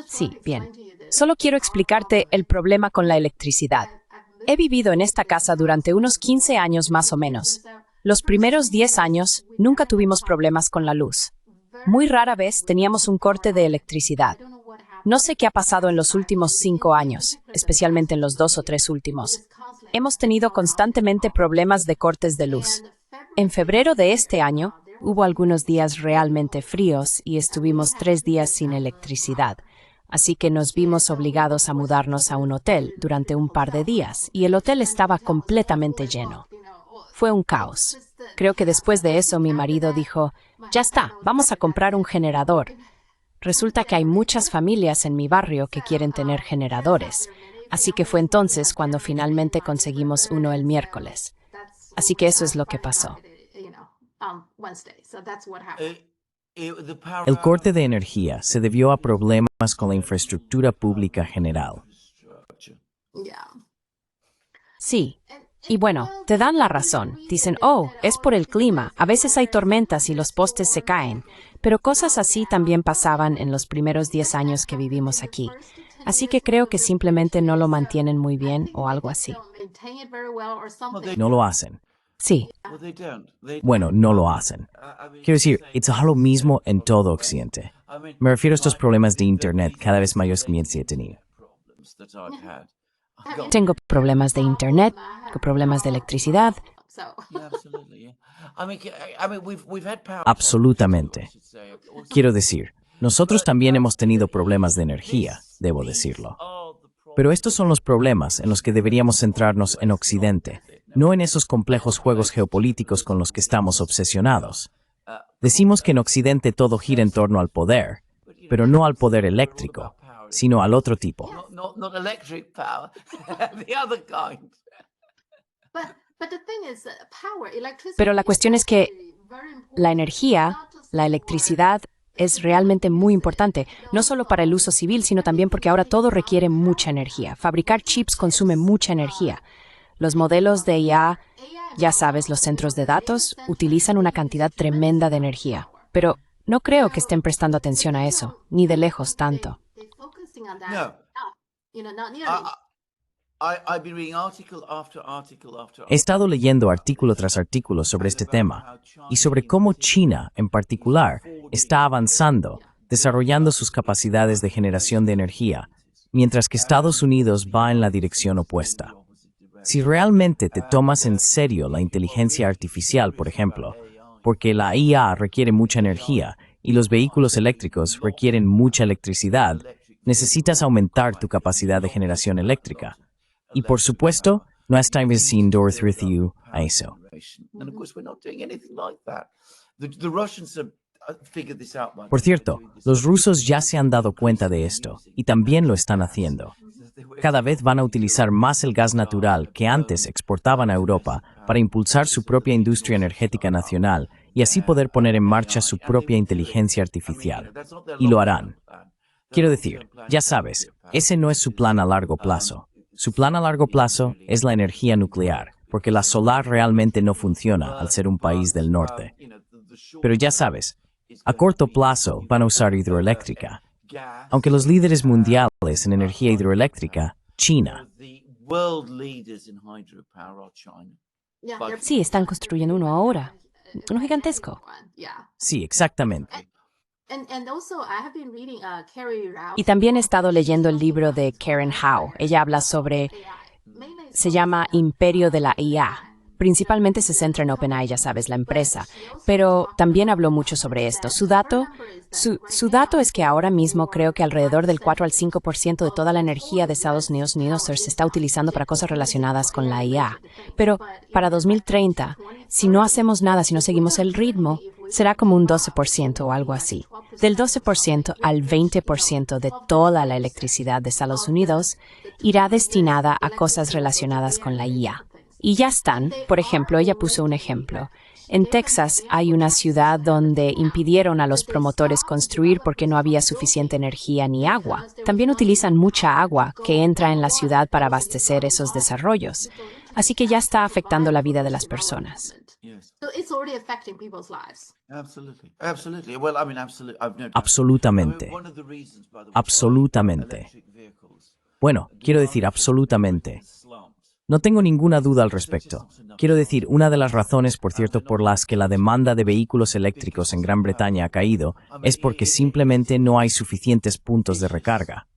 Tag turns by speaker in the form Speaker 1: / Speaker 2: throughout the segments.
Speaker 1: Sí, bien. Solo quiero explicarte el problema con la electricidad. He vivido en esta casa durante unos 15 años más o menos. Los primeros 10 años nunca tuvimos problemas con la luz. Muy rara vez teníamos un corte de electricidad. No sé qué ha pasado en los últimos 5 años, especialmente en los 2 o 3 últimos. Hemos tenido constantemente problemas de cortes de luz. En febrero de este año, hubo algunos días realmente fríos y estuvimos 3 días sin electricidad. Así que nos vimos obligados a mudarnos a un hotel durante un par de días y el hotel estaba completamente lleno. Fue un caos. Creo que después de eso mi marido dijo, ya está, vamos a comprar un generador. Resulta que hay muchas familias en mi barrio que quieren tener generadores. Así que fue entonces cuando finalmente conseguimos uno el miércoles. Así que eso es lo que pasó.
Speaker 2: El corte de energía se debió a problemas con la infraestructura pública general.
Speaker 1: Sí. Y bueno, te dan la razón. Dicen, oh, es por el clima. A veces hay tormentas y los postes se caen. Pero cosas así también pasaban en los primeros 10 años que vivimos aquí. Así que creo que simplemente no lo mantienen muy bien o algo así.
Speaker 2: No lo hacen.
Speaker 1: Sí.
Speaker 2: Bueno, no lo hacen. Quiero decir, es lo mismo en todo Occidente. Me refiero a estos problemas de Internet cada vez mayores que he tenido.
Speaker 1: Tengo problemas de internet, problemas de electricidad.
Speaker 2: Absolutamente. Quiero decir, nosotros también hemos tenido problemas de energía, debo decirlo. Pero estos son los problemas en los que deberíamos centrarnos en Occidente, no en esos complejos juegos geopolíticos con los que estamos obsesionados. Decimos que en Occidente todo gira en torno al poder, pero no al poder eléctrico, sino al otro tipo.
Speaker 1: Pero la cuestión es que la energía, la electricidad, es realmente muy importante, no solo para el uso civil, sino también porque ahora todo requiere mucha energía. Fabricar chips consume mucha energía. Los modelos de IA, ya sabes, los centros de datos, utilizan una cantidad tremenda de energía. Pero no creo que estén prestando atención a eso, ni de lejos tanto.
Speaker 2: He estado leyendo artículo tras artículo sobre este tema y sobre cómo China, en particular, está avanzando, desarrollando sus capacidades de generación de energía, mientras que Estados Unidos va en la dirección opuesta. Si realmente te tomas en serio la inteligencia artificial, por ejemplo, porque la IA requiere mucha energía y los vehículos eléctricos requieren mucha electricidad, necesitas aumentar tu capacidad de generación eléctrica. Y por supuesto, no estamos haciendo a eso. Por cierto, los rusos ya se han dado cuenta de esto y también lo están haciendo. Cada vez van a utilizar más el gas natural que antes exportaban a Europa para impulsar su propia industria energética nacional y así poder poner en marcha su propia inteligencia artificial. Y lo harán. Quiero decir, ya sabes, ese no es su plan a largo plazo. Su plan a largo plazo es la energía nuclear, porque la solar realmente no funciona al ser un país del norte. Pero ya sabes, a corto plazo van a usar hidroeléctrica. Aunque los líderes mundiales en energía hidroeléctrica, China.
Speaker 1: Sí, están construyendo uno ahora. Uno gigantesco.
Speaker 2: Sí, exactamente.
Speaker 1: Y también he estado leyendo el libro de Karen Howe. Ella habla sobre, se llama Imperio de la IA. Principalmente se centra en OpenAI, ya sabes, la empresa. Pero también habló mucho sobre esto. Su dato es que ahora mismo creo que alrededor del 4 al 5% de toda la energía de Estados Unidos se está utilizando para cosas relacionadas con la IA. Pero para 2030, si no hacemos nada, si no seguimos el ritmo, será como un 12% o algo así. Del 12% al 20% de toda la electricidad de Estados Unidos irá destinada a cosas relacionadas con la IA. Y ya están, por ejemplo, ella puso un ejemplo. En Texas hay una ciudad donde impidieron a los promotores construir porque no había suficiente energía ni agua. También utilizan mucha agua que entra en la ciudad para abastecer esos desarrollos. Así que ya está afectando la vida de las personas.
Speaker 2: Absolutamente. Absolutamente. Bueno, quiero decir absolutamente. No tengo ninguna duda al respecto. Quiero decir, una de las razones, por cierto, por las que la demanda de vehículos eléctricos en Gran Bretaña ha caído es porque simplemente no hay suficientes puntos de recarga.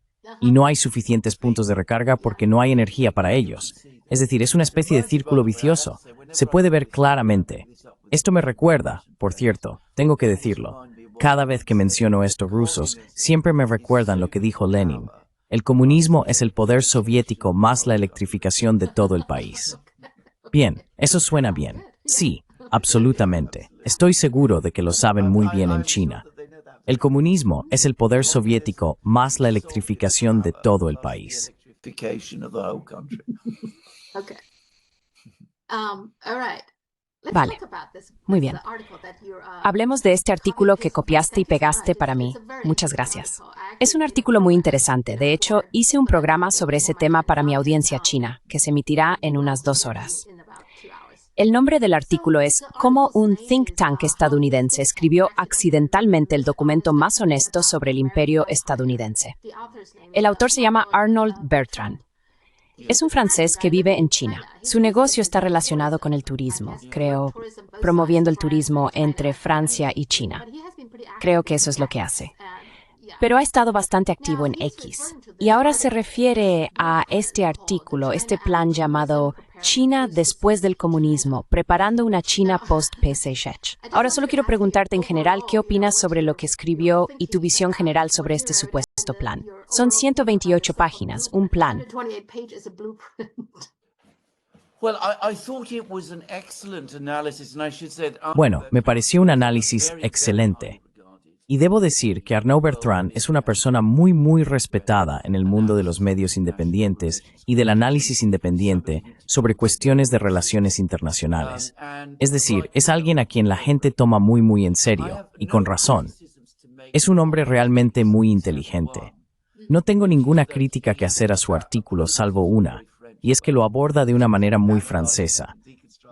Speaker 2: Y no hay suficientes puntos de recarga porque no hay energía para ellos. Es decir, es una especie de círculo vicioso. Se puede ver claramente. Esto me recuerda, por cierto, tengo que decirlo. Cada vez que menciono estos rusos, siempre me recuerdan lo que dijo Lenin. El comunismo es el poder soviético más la electrificación de todo el país. Bien, eso suena bien. Sí, absolutamente. Estoy seguro de que lo saben muy bien en China. El comunismo es el poder soviético más la electrificación de todo el país.
Speaker 1: Vale, muy bien. Hablemos de este artículo que copiaste y pegaste para mí. Muchas gracias. Es un artículo muy interesante. De hecho, hice un programa sobre ese tema para mi audiencia china, que se emitirá en unas 2 horas. El nombre del artículo es Cómo un think tank estadounidense escribió accidentalmente el documento más honesto sobre el imperio estadounidense. El autor se llama Arnold Bertrand. Es un francés que vive en China. Su negocio está relacionado con el turismo, creo, promoviendo el turismo entre Francia y China. Creo que eso es lo que hace. Pero ha estado bastante activo en X. Y ahora se refiere a este artículo, este plan llamado China después del comunismo, preparando una China post-PSH. Ahora solo quiero preguntarte en general qué opinas sobre lo que escribió y tu visión general sobre este supuesto plan. Son 128 páginas, un plan.
Speaker 2: Bueno, me pareció un análisis excelente. Y debo decir que Arnaud Bertrand es una persona muy respetada en el mundo de los medios independientes y del análisis independiente sobre cuestiones de relaciones internacionales. Es decir, es alguien a quien la gente toma muy en serio, y con razón. Es un hombre realmente muy inteligente. No tengo ninguna crítica que hacer a su artículo salvo una, y es que lo aborda de una manera muy francesa.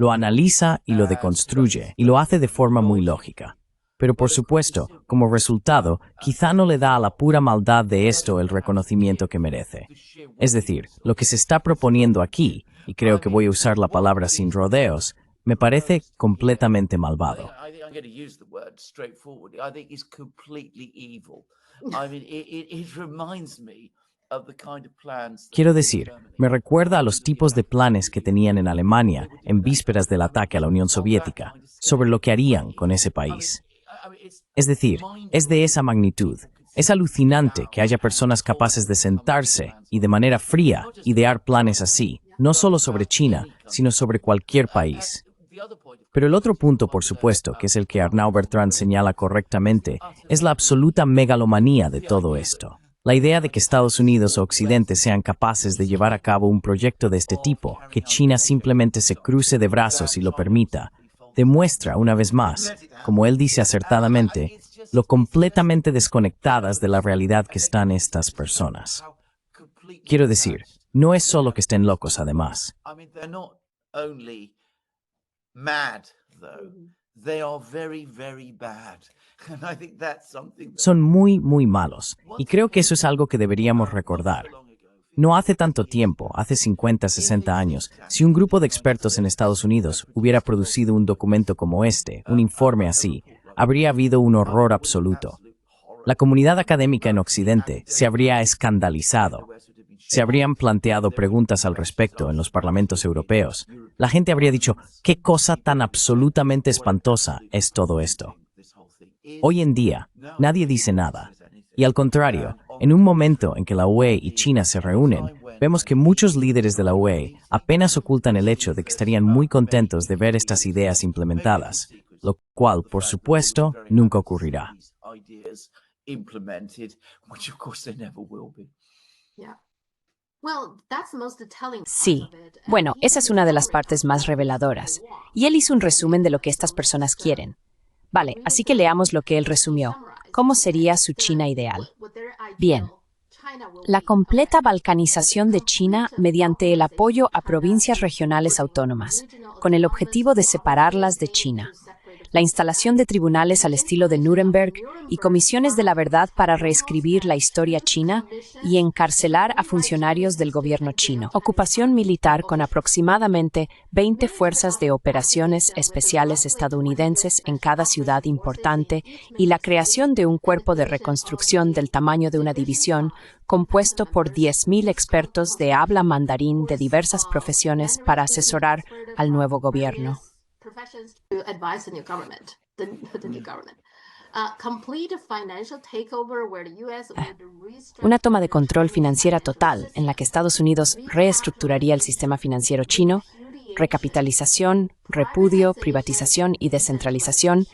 Speaker 2: Lo analiza y lo deconstruye, y lo hace de forma muy lógica. Pero por supuesto, como resultado, quizá no le da a la pura maldad de esto el reconocimiento que merece. Es decir, lo que se está proponiendo aquí, y creo que voy a usar la palabra sin rodeos, me parece completamente malvado. Quiero decir, me recuerda a los tipos de planes que tenían en Alemania en vísperas del ataque a la Unión Soviética, sobre lo que harían con ese país. Es decir, es de esa magnitud. Es alucinante que haya personas capaces de sentarse y de manera fría idear planes así, no solo sobre China, sino sobre cualquier país. Pero el otro punto, por supuesto, que es el que Arnaud Bertrand señala correctamente, es la absoluta megalomanía de todo esto. La idea de que Estados Unidos o Occidente sean capaces de llevar a cabo un proyecto de este tipo, que China simplemente se cruce de brazos y lo permita, demuestra, una vez más, como él dice acertadamente, lo completamente desconectadas de la realidad que están estas personas. Quiero decir, no es solo que estén locos, además. Son muy malos, y creo que eso es algo que deberíamos recordar. No hace tanto tiempo, hace 50, 60 años, si un grupo de expertos en Estados Unidos hubiera producido un documento como este, un informe así, habría habido un horror absoluto. La comunidad académica en Occidente se habría escandalizado. Se habrían planteado preguntas al respecto en los parlamentos europeos. La gente habría dicho, ¿qué cosa tan absolutamente espantosa es todo esto? Hoy en día, nadie dice nada. Y al contrario, en un momento en que la UE y China se reúnen, vemos que muchos líderes de la UE apenas ocultan el hecho de que estarían muy contentos de ver estas ideas implementadas, lo cual, por supuesto, nunca ocurrirá.
Speaker 1: Sí. Bueno, esa es una de las partes más reveladoras. Y él hizo un resumen de lo que estas personas quieren. Vale, así que leamos lo que él resumió. ¿Cómo sería su China ideal? Bien. La completa balcanización de China mediante el apoyo a provincias regionales autónomas, con el objetivo de separarlas de China. La instalación de tribunales al estilo de Nuremberg y comisiones de la verdad para reescribir la historia china y encarcelar a funcionarios del gobierno chino. Ocupación militar con aproximadamente 20 fuerzas de operaciones especiales estadounidenses en cada ciudad importante y la creación de un cuerpo de reconstrucción del tamaño de una división compuesto por 10.000 expertos de habla mandarín de diversas profesiones para asesorar al nuevo gobierno. Una toma de control financiera total en la que Estados Unidos reestructuraría el sistema financiero chino, recapitalización, repudio, privatización y descentralización,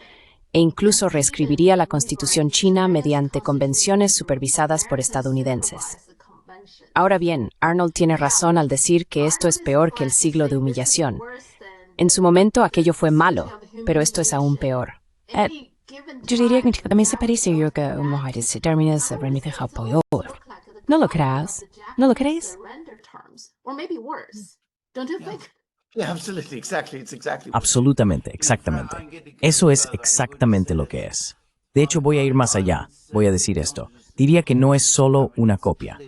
Speaker 1: e incluso reescribiría la Constitución china mediante convenciones supervisadas por estadounidenses. Ahora bien, Arnold tiene razón al decir que esto es peor que el siglo de humillación. En su momento aquello fue malo, pero esto es aún peor. Yo diría que también se parece a que mujeres términos de Japón. ¿No lo creas? ¿No lo crees?
Speaker 2: Absolutamente, exactamente. Eso es exactamente lo que es. De hecho, voy a ir más allá. Voy a decir esto. Diría que no es solo una copia.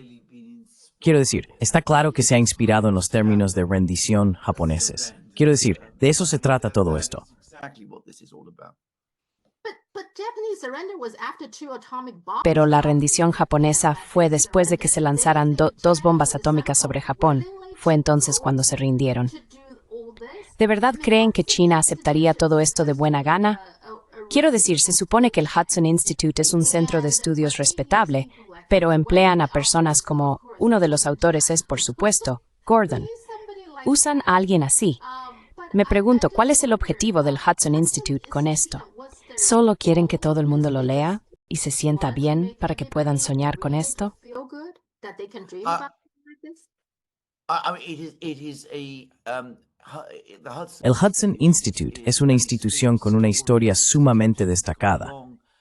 Speaker 2: Quiero decir, está claro que se ha inspirado en los términos de rendición japoneses. Quiero decir, de eso se trata todo esto.
Speaker 1: Pero la rendición japonesa fue después de que se lanzaran dos bombas atómicas sobre Japón. Fue entonces cuando se rindieron. ¿De verdad creen que China aceptaría todo esto de buena gana? Quiero decir, se supone que el Hudson Institute es un centro de estudios respetable, pero emplean a personas como, uno de los autores es, por supuesto, Gordon. Usan a alguien así. Me pregunto, ¿cuál es el objetivo del Hudson Institute con esto? ¿Solo quieren que todo el mundo lo lea y se sienta bien para que puedan soñar con esto?
Speaker 2: El Hudson Institute es una institución con una historia sumamente destacada.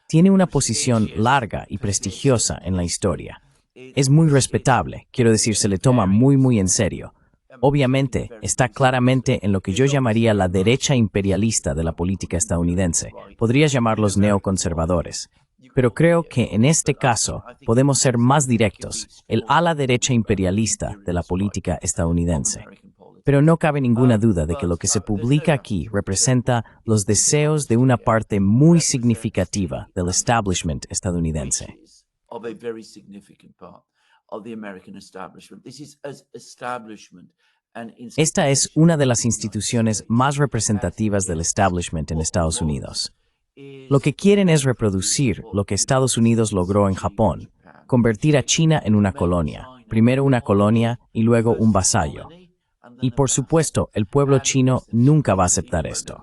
Speaker 2: Tiene una posición larga y prestigiosa en la historia. Es muy respetable, quiero decir, se le toma muy en serio. Obviamente, está claramente en lo que yo llamaría la derecha imperialista de la política estadounidense. Podrías llamarlos neoconservadores. Pero creo que en este caso podemos ser más directos, el ala derecha imperialista de la política estadounidense. Pero no cabe ninguna duda de que lo que se publica aquí representa los deseos de una parte muy significativa del establishment estadounidense. Esta es una de las instituciones más representativas del establishment en Estados Unidos. Lo que quieren es reproducir lo que Estados Unidos logró en Japón, convertir a China en una colonia, primero una colonia y luego un vasallo. Y por supuesto, el pueblo chino nunca va a aceptar esto.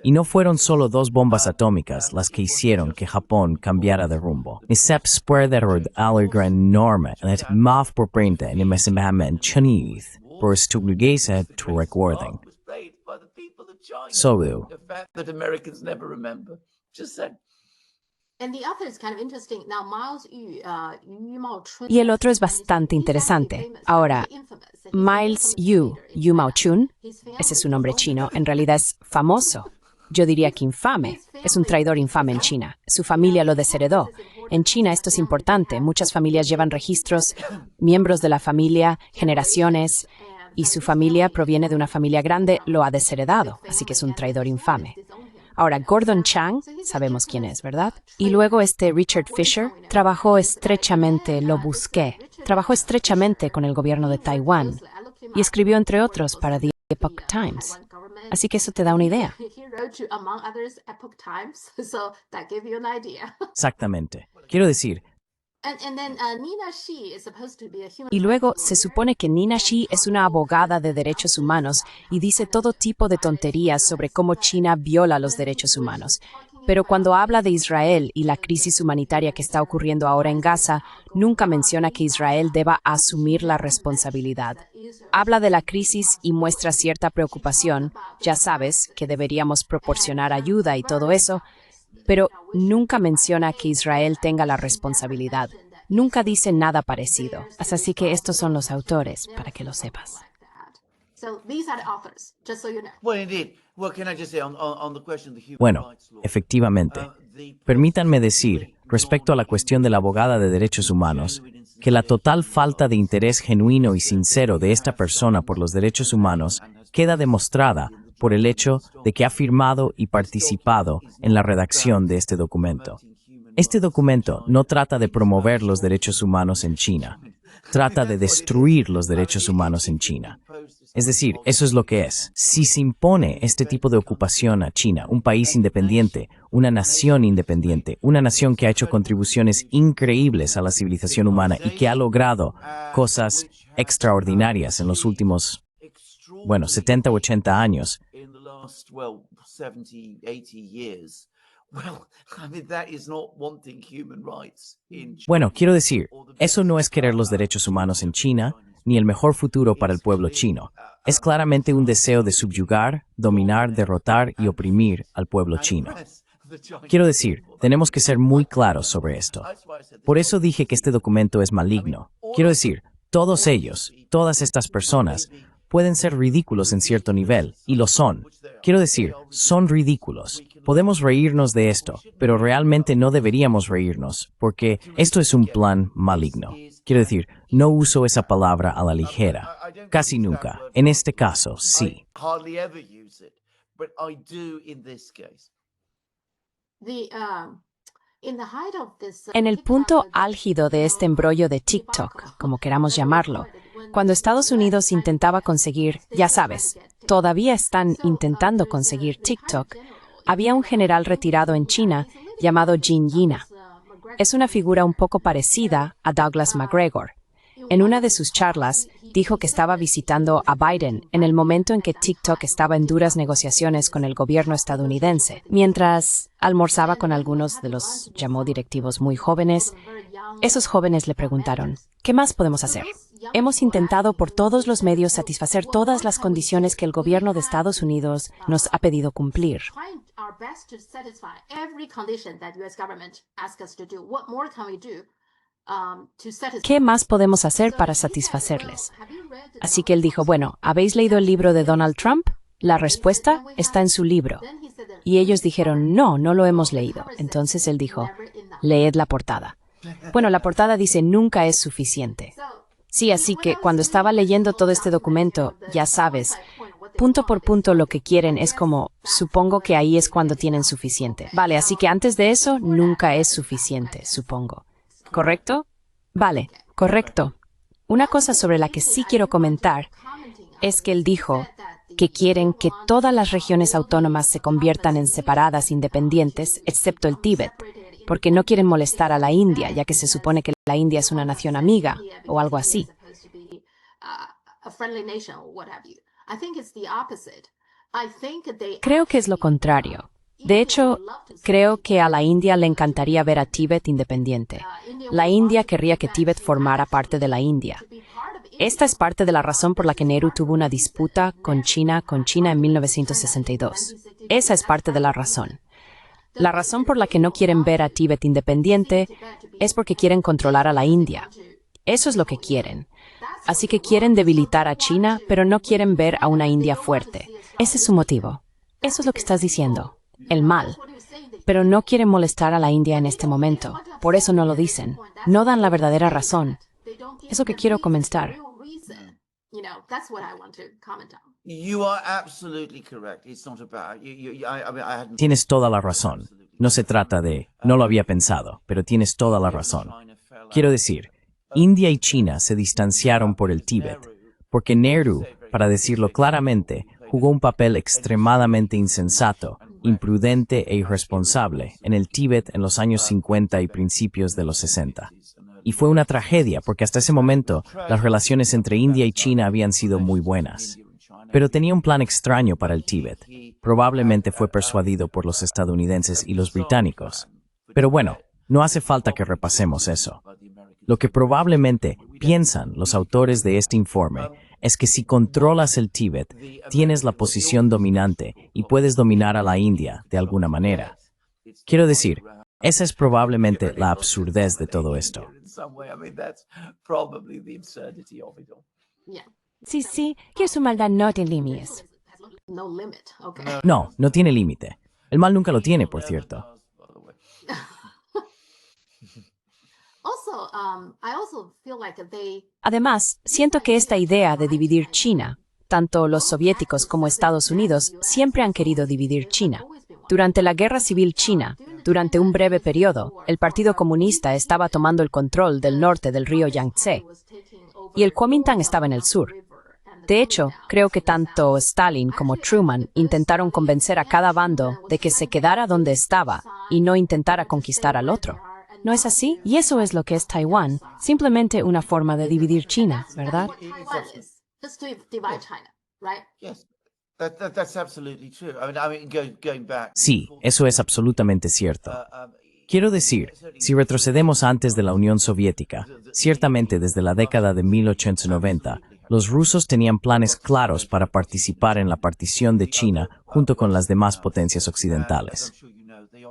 Speaker 2: Y no fueron solo 2 bombas atómicas las que hicieron que Japón cambiara de rumbo. Nisep spreader allergren norma et maf por prenta en mesemhamen chinese por stugligesa to recording. So
Speaker 1: Y el otro es bastante interesante. Ahora, Miles Yu Mao-chun, ese es su nombre chino, en realidad es famoso. Yo diría que infame. Es un traidor infame en China. Su familia lo desheredó. En China esto es importante. Muchas familias llevan registros, miembros de la familia, generaciones, y su familia proviene de una familia grande, lo ha desheredado. Así que es un traidor infame. Ahora, Gordon Chang, sabemos quién es, ¿verdad? Y luego Richard Fisher trabajó estrechamente con el gobierno de Taiwán y escribió, entre otros, para The Epoch Times. Así que eso te da una idea.
Speaker 2: exactamente. Quiero decir,
Speaker 1: y luego se supone que Nina Xi es una abogada de derechos humanos y dice todo tipo de tonterías sobre cómo China viola los derechos humanos. Pero cuando habla de Israel y la crisis humanitaria que está ocurriendo ahora en Gaza, nunca menciona que Israel deba asumir la responsabilidad. Habla de la crisis y muestra cierta preocupación, ya sabes, que deberíamos proporcionar ayuda y todo eso, pero nunca menciona que Israel tenga la responsabilidad. Nunca dice nada parecido. Así que estos son los autores, para que lo sepas.
Speaker 2: Bueno, efectivamente. Permítanme decir, respecto a la cuestión de la abogada de derechos humanos, que la total falta de interés genuino y sincero de esta persona por los derechos humanos queda demostrada por el hecho de que ha firmado y participado en la redacción de este documento. Este documento no trata de promover los derechos humanos en China, trata de destruir los derechos humanos en China. Es decir, eso es lo que es. Si se impone este tipo de ocupación a China, un país independiente, una nación independiente, una nación que ha hecho contribuciones increíbles a la civilización humana y que ha logrado cosas extraordinarias en los últimos, 70 o 80 años. Bueno, quiero decir, eso no es querer los derechos humanos en China, ni el mejor futuro para el pueblo chino. Es claramente un deseo de subyugar, dominar, derrotar y oprimir al pueblo chino. Quiero decir, tenemos que ser muy claros sobre esto. Por eso dije que este documento es maligno. Quiero decir, todos ellos, todas estas personas, pueden ser ridículos en cierto nivel, y lo son. Quiero decir, son ridículos. Podemos reírnos de esto, pero realmente no deberíamos reírnos, porque esto es un plan maligno. Quiero decir, no uso esa palabra a la ligera. Casi nunca. En este caso, sí.
Speaker 1: En el punto álgido de este embrollo de TikTok, como queramos llamarlo, cuando Estados Unidos intentaba conseguir, ya sabes, todavía están intentando conseguir TikTok, había un general retirado en China llamado Jin Yina. Es una figura un poco parecida a Douglas McGregor. En una de sus charlas, dijo que estaba visitando a Biden en el momento en que TikTok estaba en duras negociaciones con el gobierno estadounidense. Mientras almorzaba con algunos de los, llamó directivos muy jóvenes, esos jóvenes le preguntaron, ¿qué más podemos hacer? Hemos intentado por todos los medios satisfacer todas las condiciones que el gobierno de Estados Unidos nos ha pedido cumplir. ¿Qué más podemos hacer para satisfacerles? Así que él dijo, bueno, ¿habéis leído el libro de Donald Trump? La respuesta está en su libro. Y ellos dijeron, no lo hemos leído. Entonces él dijo, leed la portada. Bueno, la portada dice, nunca es suficiente. Sí, así que cuando estaba leyendo todo este documento, ya sabes, punto por punto lo que quieren es como, supongo que ahí es cuando tienen suficiente. Vale, así que antes de eso, nunca es suficiente, supongo. ¿Correcto? Vale, correcto. Una cosa sobre la que sí quiero comentar es que él dijo que quieren que todas las regiones autónomas se conviertan en separadas independientes, excepto el Tíbet, porque no quieren molestar a la India, ya que se supone que la India es una nación amiga, o algo así. Creo que es lo contrario. De hecho, creo que a la India le encantaría ver a Tíbet independiente. La India querría que Tíbet formara parte de la India. Esta es parte de la razón por la que Nehru tuvo una disputa con China en 1962. Esa es parte de la razón. La razón por la que no quieren ver a Tíbet independiente es porque quieren controlar a la India. Eso es lo que quieren. Así que quieren debilitar a China, pero no quieren ver a una India fuerte. Ese es su motivo. Eso es lo que estás diciendo. El mal. Pero no quieren molestar a la India en este momento. Por eso no lo dicen. No dan la verdadera razón. Es lo que quiero comentar.
Speaker 2: Tienes toda la razón. No se trata de, no lo había pensado, pero tienes toda la razón. Quiero decir, India y China se distanciaron por el Tíbet, porque Nehru, para decirlo claramente, jugó un papel extremadamente insensato, imprudente e irresponsable en el Tíbet en los años 50 y principios de los 60. Y fue una tragedia porque hasta ese momento las relaciones entre India y China habían sido muy buenas. pero tenía un plan extraño para el Tíbet. Probablemente fue persuadido por los estadounidenses y los británicos. Pero bueno, no hace falta que repasemos eso. Lo que probablemente piensan los autores de este informe es que si controlas el Tíbet, tienes la posición dominante y puedes dominar a la India de alguna manera. Quiero decir, esa es probablemente la absurdez de todo esto.
Speaker 1: Sí, que su maldad no tiene límites.
Speaker 2: No, no tiene límite. El mal nunca lo tiene, por cierto.
Speaker 1: Además, siento que esta idea de dividir China, tanto los soviéticos como Estados Unidos siempre han querido dividir China. Durante la Guerra Civil China, durante un breve periodo, el Partido Comunista estaba tomando el control del norte del río Yangtze y el Kuomintang estaba en el sur. De hecho, creo que tanto Stalin como Truman intentaron convencer a cada bando de que se quedara donde estaba y no intentara conquistar al otro. ¿No es así? Y eso es lo que es Taiwán, simplemente una forma de dividir China, ¿verdad?
Speaker 2: Sí, eso es absolutamente cierto. Quiero decir, si retrocedemos antes de la Unión Soviética, ciertamente desde la década de 1890, los rusos tenían planes claros para participar en la partición de China junto con las demás potencias occidentales.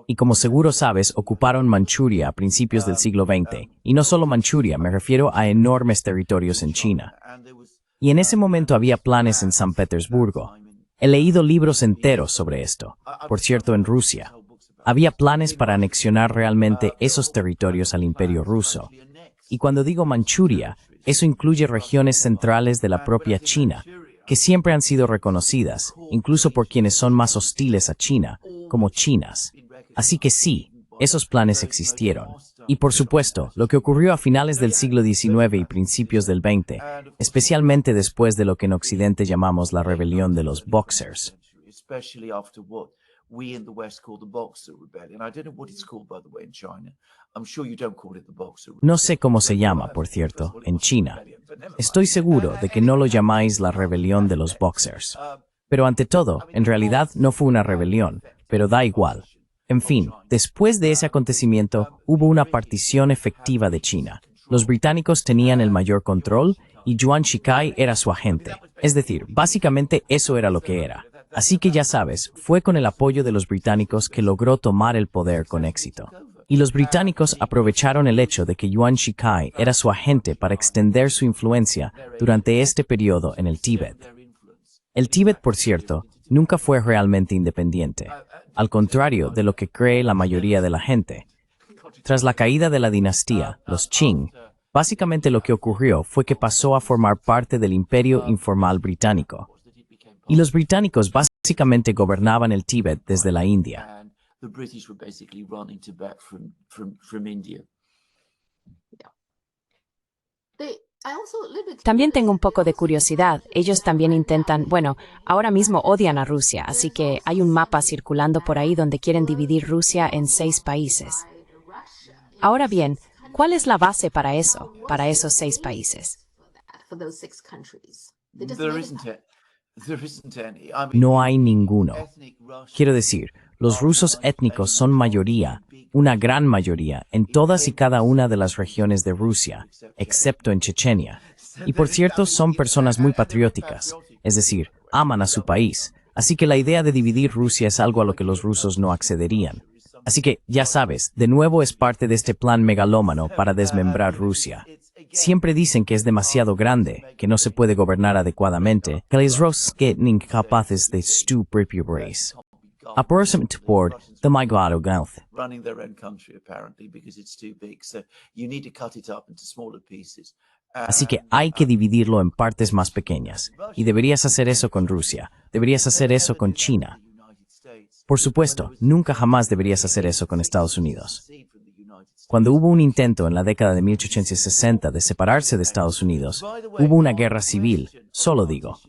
Speaker 2: Y como seguro sabes, ocuparon Manchuria a principios del siglo XX. Y no solo Manchuria, me refiero a enormes territorios en China. Y en ese momento había planes en San Petersburgo. He leído libros enteros sobre esto. Por cierto, en Rusia. Había planes para anexionar realmente esos territorios al Imperio ruso. Y cuando digo Manchuria, eso incluye regiones centrales de la propia China, que siempre han sido reconocidas, incluso por quienes son más hostiles a China, como chinas. Así que sí, esos planes existieron. Y por supuesto, lo que ocurrió a finales del siglo XIX y principios del XX, especialmente después de lo que en Occidente llamamos la rebelión de los Boxers. No sé cómo se llama, por cierto, en China. Estoy seguro de que no lo llamáis la rebelión de los Boxers. Pero ante todo, en realidad no fue una rebelión, pero da igual. En fin, después de ese acontecimiento, hubo una partición efectiva de China. Los británicos tenían el mayor control y Yuan Shikai era su agente. Es decir, básicamente eso era lo que era. Así que ya sabes, fue con el apoyo de los británicos que logró tomar el poder con éxito. Y los británicos aprovecharon el hecho de que Yuan Shikai era su agente para extender su influencia durante este periodo en el Tíbet. El Tíbet, por cierto, nunca fue realmente independiente, al contrario de lo que cree la mayoría de la gente. Tras la caída de la dinastía, los Qing, básicamente lo que ocurrió fue que pasó a formar parte del Imperio Informal Británico. Y los británicos básicamente gobernaban el Tíbet desde la India.
Speaker 1: También tengo un poco de curiosidad. Ellos también intentan, bueno, ahora mismo odian a Rusia, así que hay un mapa circulando por ahí donde quieren dividir Rusia en 6 países. Ahora bien, ¿cuál es la base para eso, para esos 6 países?
Speaker 2: No hay ninguno. Quiero decir, los rusos étnicos son mayoría, una gran mayoría, en todas y cada una de las regiones de Rusia, excepto en Chechenia. Y por cierto, son personas muy patrióticas, es decir, aman a su país. Así que la idea de dividir Rusia es algo a lo que los rusos no accederían. Así que, ya sabes, de nuevo es parte de este plan megalómano para desmembrar Rusia. Siempre dicen que es demasiado grande, que no se puede gobernar adecuadamente, que los rusos son incapaces de su propio país. Aproximadamente por demasiado grande. Así que hay que dividirlo en partes más pequeñas. Y deberías hacer eso con Rusia. Deberías hacer eso con China. Por supuesto, nunca jamás deberías hacer eso con Estados Unidos. Cuando hubo un intento en la década de 1860 de separarse de Estados Unidos, hubo una guerra civil, solo digo.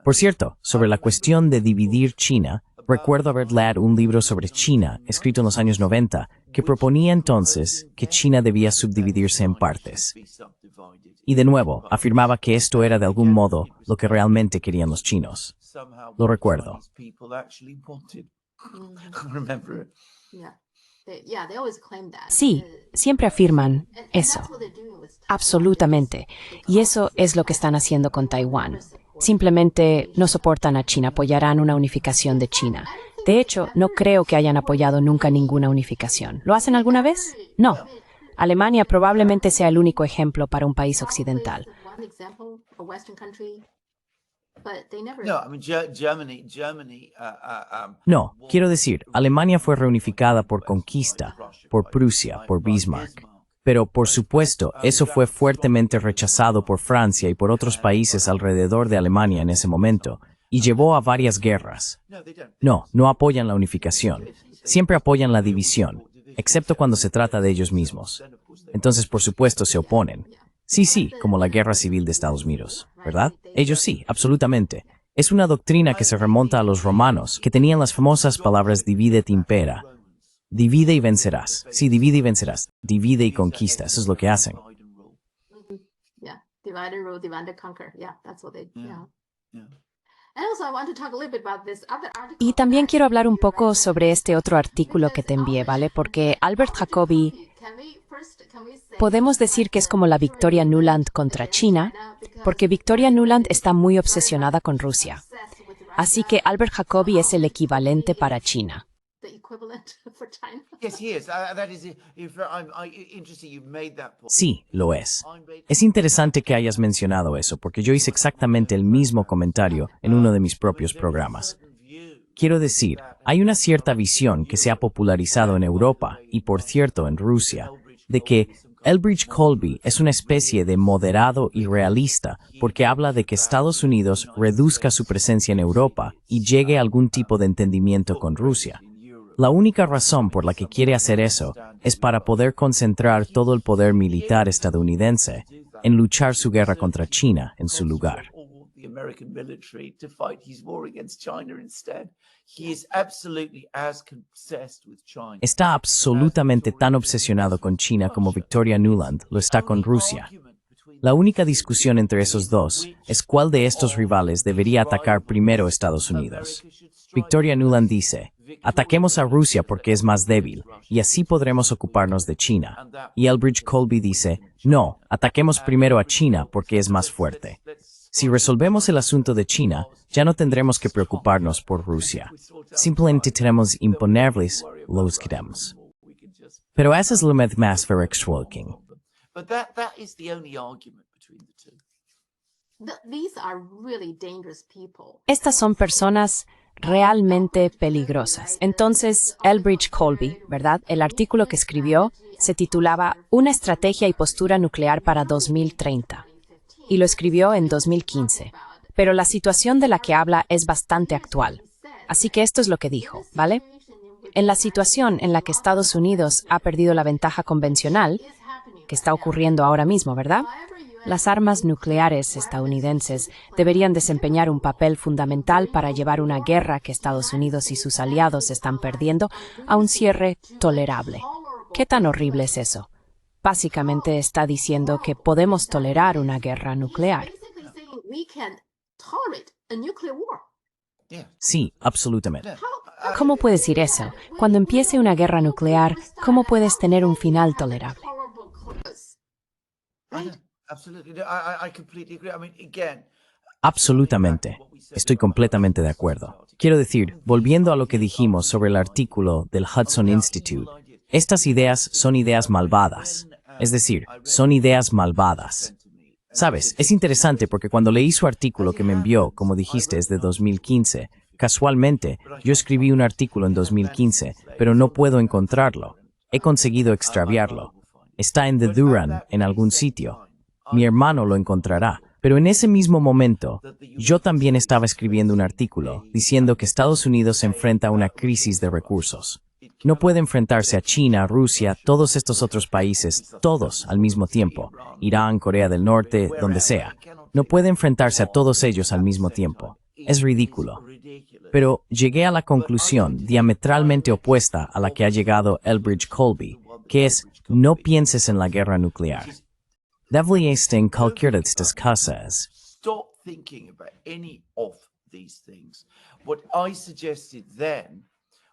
Speaker 2: Por cierto, sobre la cuestión de dividir China, recuerdo haber leído un libro sobre China, escrito en los años 90, que proponía entonces que China debía subdividirse en partes. Y de nuevo, afirmaba que esto era de algún modo lo que realmente querían los chinos. Lo recuerdo.
Speaker 1: Sí, siempre afirman eso. Absolutamente. Y eso es lo que están haciendo con Taiwán. Simplemente no soportan a China, apoyarán una unificación de China. De hecho, no creo que hayan apoyado nunca ninguna unificación. ¿Lo hacen alguna vez? No. Alemania probablemente sea el único ejemplo para un país occidental.
Speaker 2: No, quiero decir, Alemania fue reunificada por conquista, por Prusia, por Bismarck. Pero, por supuesto, eso fue fuertemente rechazado por Francia y por otros países alrededor de Alemania en ese momento, y llevó a varias guerras. No, no apoyan la unificación. Siempre apoyan la división, excepto cuando se trata de ellos mismos. Entonces, por supuesto, se oponen. Sí, como la Guerra Civil de Estados Unidos, ¿verdad? Ellos sí, absolutamente. Es una doctrina que se remonta a los romanos, que tenían las famosas palabras divide et impera. Divide y vencerás. Sí, divide y vencerás. Divide y conquista. Eso es lo que hacen.
Speaker 1: Y también quiero hablar un poco sobre este otro artículo que te envié, ¿vale? Porque Albert Jacobi, podemos decir que es como la Victoria Nuland contra China, porque Victoria Nuland está muy obsesionada con Rusia. Así que Albert Jacobi es el equivalente para China.
Speaker 2: Sí, lo es. Es interesante que hayas mencionado eso, porque yo hice exactamente el mismo comentario en uno de mis propios programas. Quiero decir, hay una cierta visión que se ha popularizado en Europa, y por cierto en Rusia, de que Elbridge Colby es una especie de moderado y realista porque habla de que Estados Unidos reduzca su presencia en Europa y llegue a algún tipo de entendimiento con Rusia. La única razón por la que quiere hacer eso es para poder concentrar todo el poder militar estadounidense en luchar su guerra contra China en su lugar. Está absolutamente tan obsesionado con China como Victoria Nuland lo está con Rusia. La única discusión entre esos dos es cuál de estos rivales debería atacar primero Estados Unidos. Victoria Nuland dice, ataquemos a Rusia porque es más débil, y así podremos ocuparnos de China. Y Elbridge Colby dice, no, ataquemos primero a China porque es más fuerte. Si resolvemos el asunto de China, ya no tendremos que preocuparnos por Rusia. Simplemente tenemos imponerles los queremos. Pero esa es la más verexwalking.
Speaker 1: Estas son personas realmente peligrosas. Entonces, Elbridge Colby, ¿verdad? El artículo que escribió se titulaba Una estrategia y postura nuclear para 2030. Y lo escribió en 2015. Pero la situación de la que habla es bastante actual. Así que esto es lo que dijo, ¿vale? En la situación en la que Estados Unidos ha perdido la ventaja convencional, que está ocurriendo ahora mismo, ¿verdad? Las armas nucleares estadounidenses deberían desempeñar un papel fundamental para llevar una guerra que Estados Unidos y sus aliados están perdiendo a un cierre tolerable. ¿Qué tan horrible es eso? Básicamente está diciendo que podemos tolerar una guerra nuclear.
Speaker 2: Sí, absolutamente.
Speaker 1: ¿Cómo puedes decir eso? Cuando empiece una guerra nuclear, ¿cómo puedes tener un final tolerable?
Speaker 2: Absolutamente. Estoy completamente de acuerdo. Quiero decir, volviendo a lo que dijimos sobre el artículo del Hudson Institute, estas ideas son ideas malvadas. Es decir, son ideas malvadas. Sabes, es interesante porque cuando leí su artículo que me envió, como dijiste, es de 2015, casualmente, yo escribí un artículo en 2015, pero no puedo encontrarlo. He conseguido extraviarlo. Está en The Duran, en algún sitio. Mi hermano lo encontrará. Pero en ese mismo momento, yo también estaba escribiendo un artículo diciendo que Estados Unidos se enfrenta a una crisis de recursos. No puede enfrentarse a China, Rusia, todos estos otros países, todos al mismo tiempo. Irán, Corea del Norte, donde sea. No puede enfrentarse a todos ellos al mismo tiempo. Es ridículo. Pero llegué a la conclusión diametralmente opuesta a la que ha llegado Elbridge Colby, que es, no pienses en la guerra nuclear. Deviljeste en kalkyrets casas.
Speaker 3: Stop thinking about any of these things. What I suggested then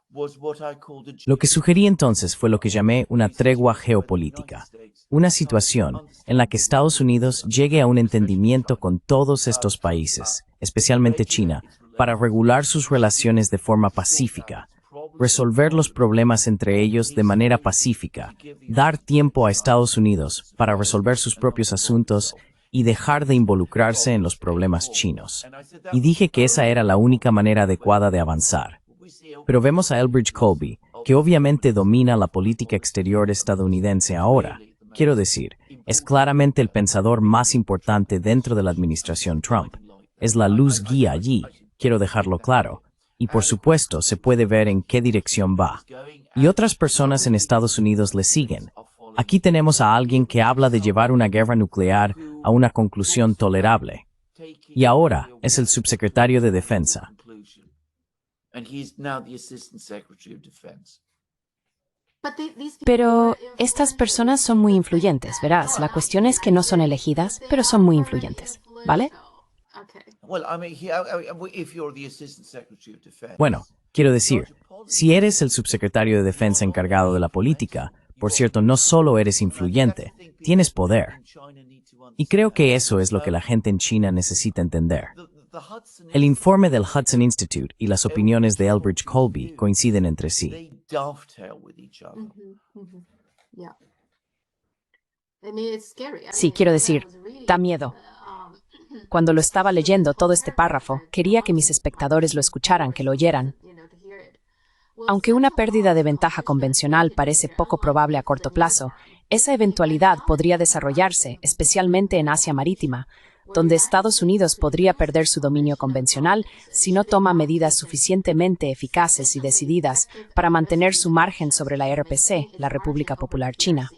Speaker 3: was what I called a
Speaker 2: Lo que sugerí entonces fue lo que llamé una tregua geopolítica, una situación en la que Estados Unidos llegue a un entendimiento con todos estos países, especialmente China, para regular sus relaciones de forma pacífica, resolver los problemas entre ellos de manera pacífica, dar tiempo a Estados Unidos para resolver sus propios asuntos y dejar de involucrarse en los problemas chinos. Y dije que esa era la única manera adecuada de avanzar. Pero vemos a Elbridge Colby, que obviamente domina la política exterior estadounidense ahora. Quiero decir, es claramente el pensador más importante dentro de la administración Trump. Es la luz guía allí, quiero dejarlo claro. Y por supuesto, se puede ver en qué dirección va. Y otras personas en Estados Unidos le siguen. Aquí tenemos a alguien que habla de llevar una guerra nuclear a una conclusión tolerable. Y ahora es el subsecretario de Defensa.
Speaker 1: Pero estas personas son muy influyentes, verás. La cuestión es que no son elegidas, pero son muy influyentes, ¿vale?
Speaker 2: Bueno, quiero decir, si eres el subsecretario de Defensa encargado de la política, por cierto, no solo eres influyente, tienes poder. Y creo que eso es lo que la gente en China necesita entender. El informe del Hudson Institute y las opiniones de Elbridge Colby coinciden entre sí.
Speaker 1: Sí, quiero decir, da miedo. Cuando lo estaba leyendo todo este párrafo, quería que mis espectadores lo escucharan, que lo oyeran. Aunque una pérdida de ventaja convencional parece poco probable a corto plazo, esa eventualidad podría desarrollarse, especialmente en Asia Marítima, donde Estados Unidos podría perder su dominio convencional si no toma medidas suficientemente eficaces y decididas para mantener su margen sobre la RPC, la República Popular China.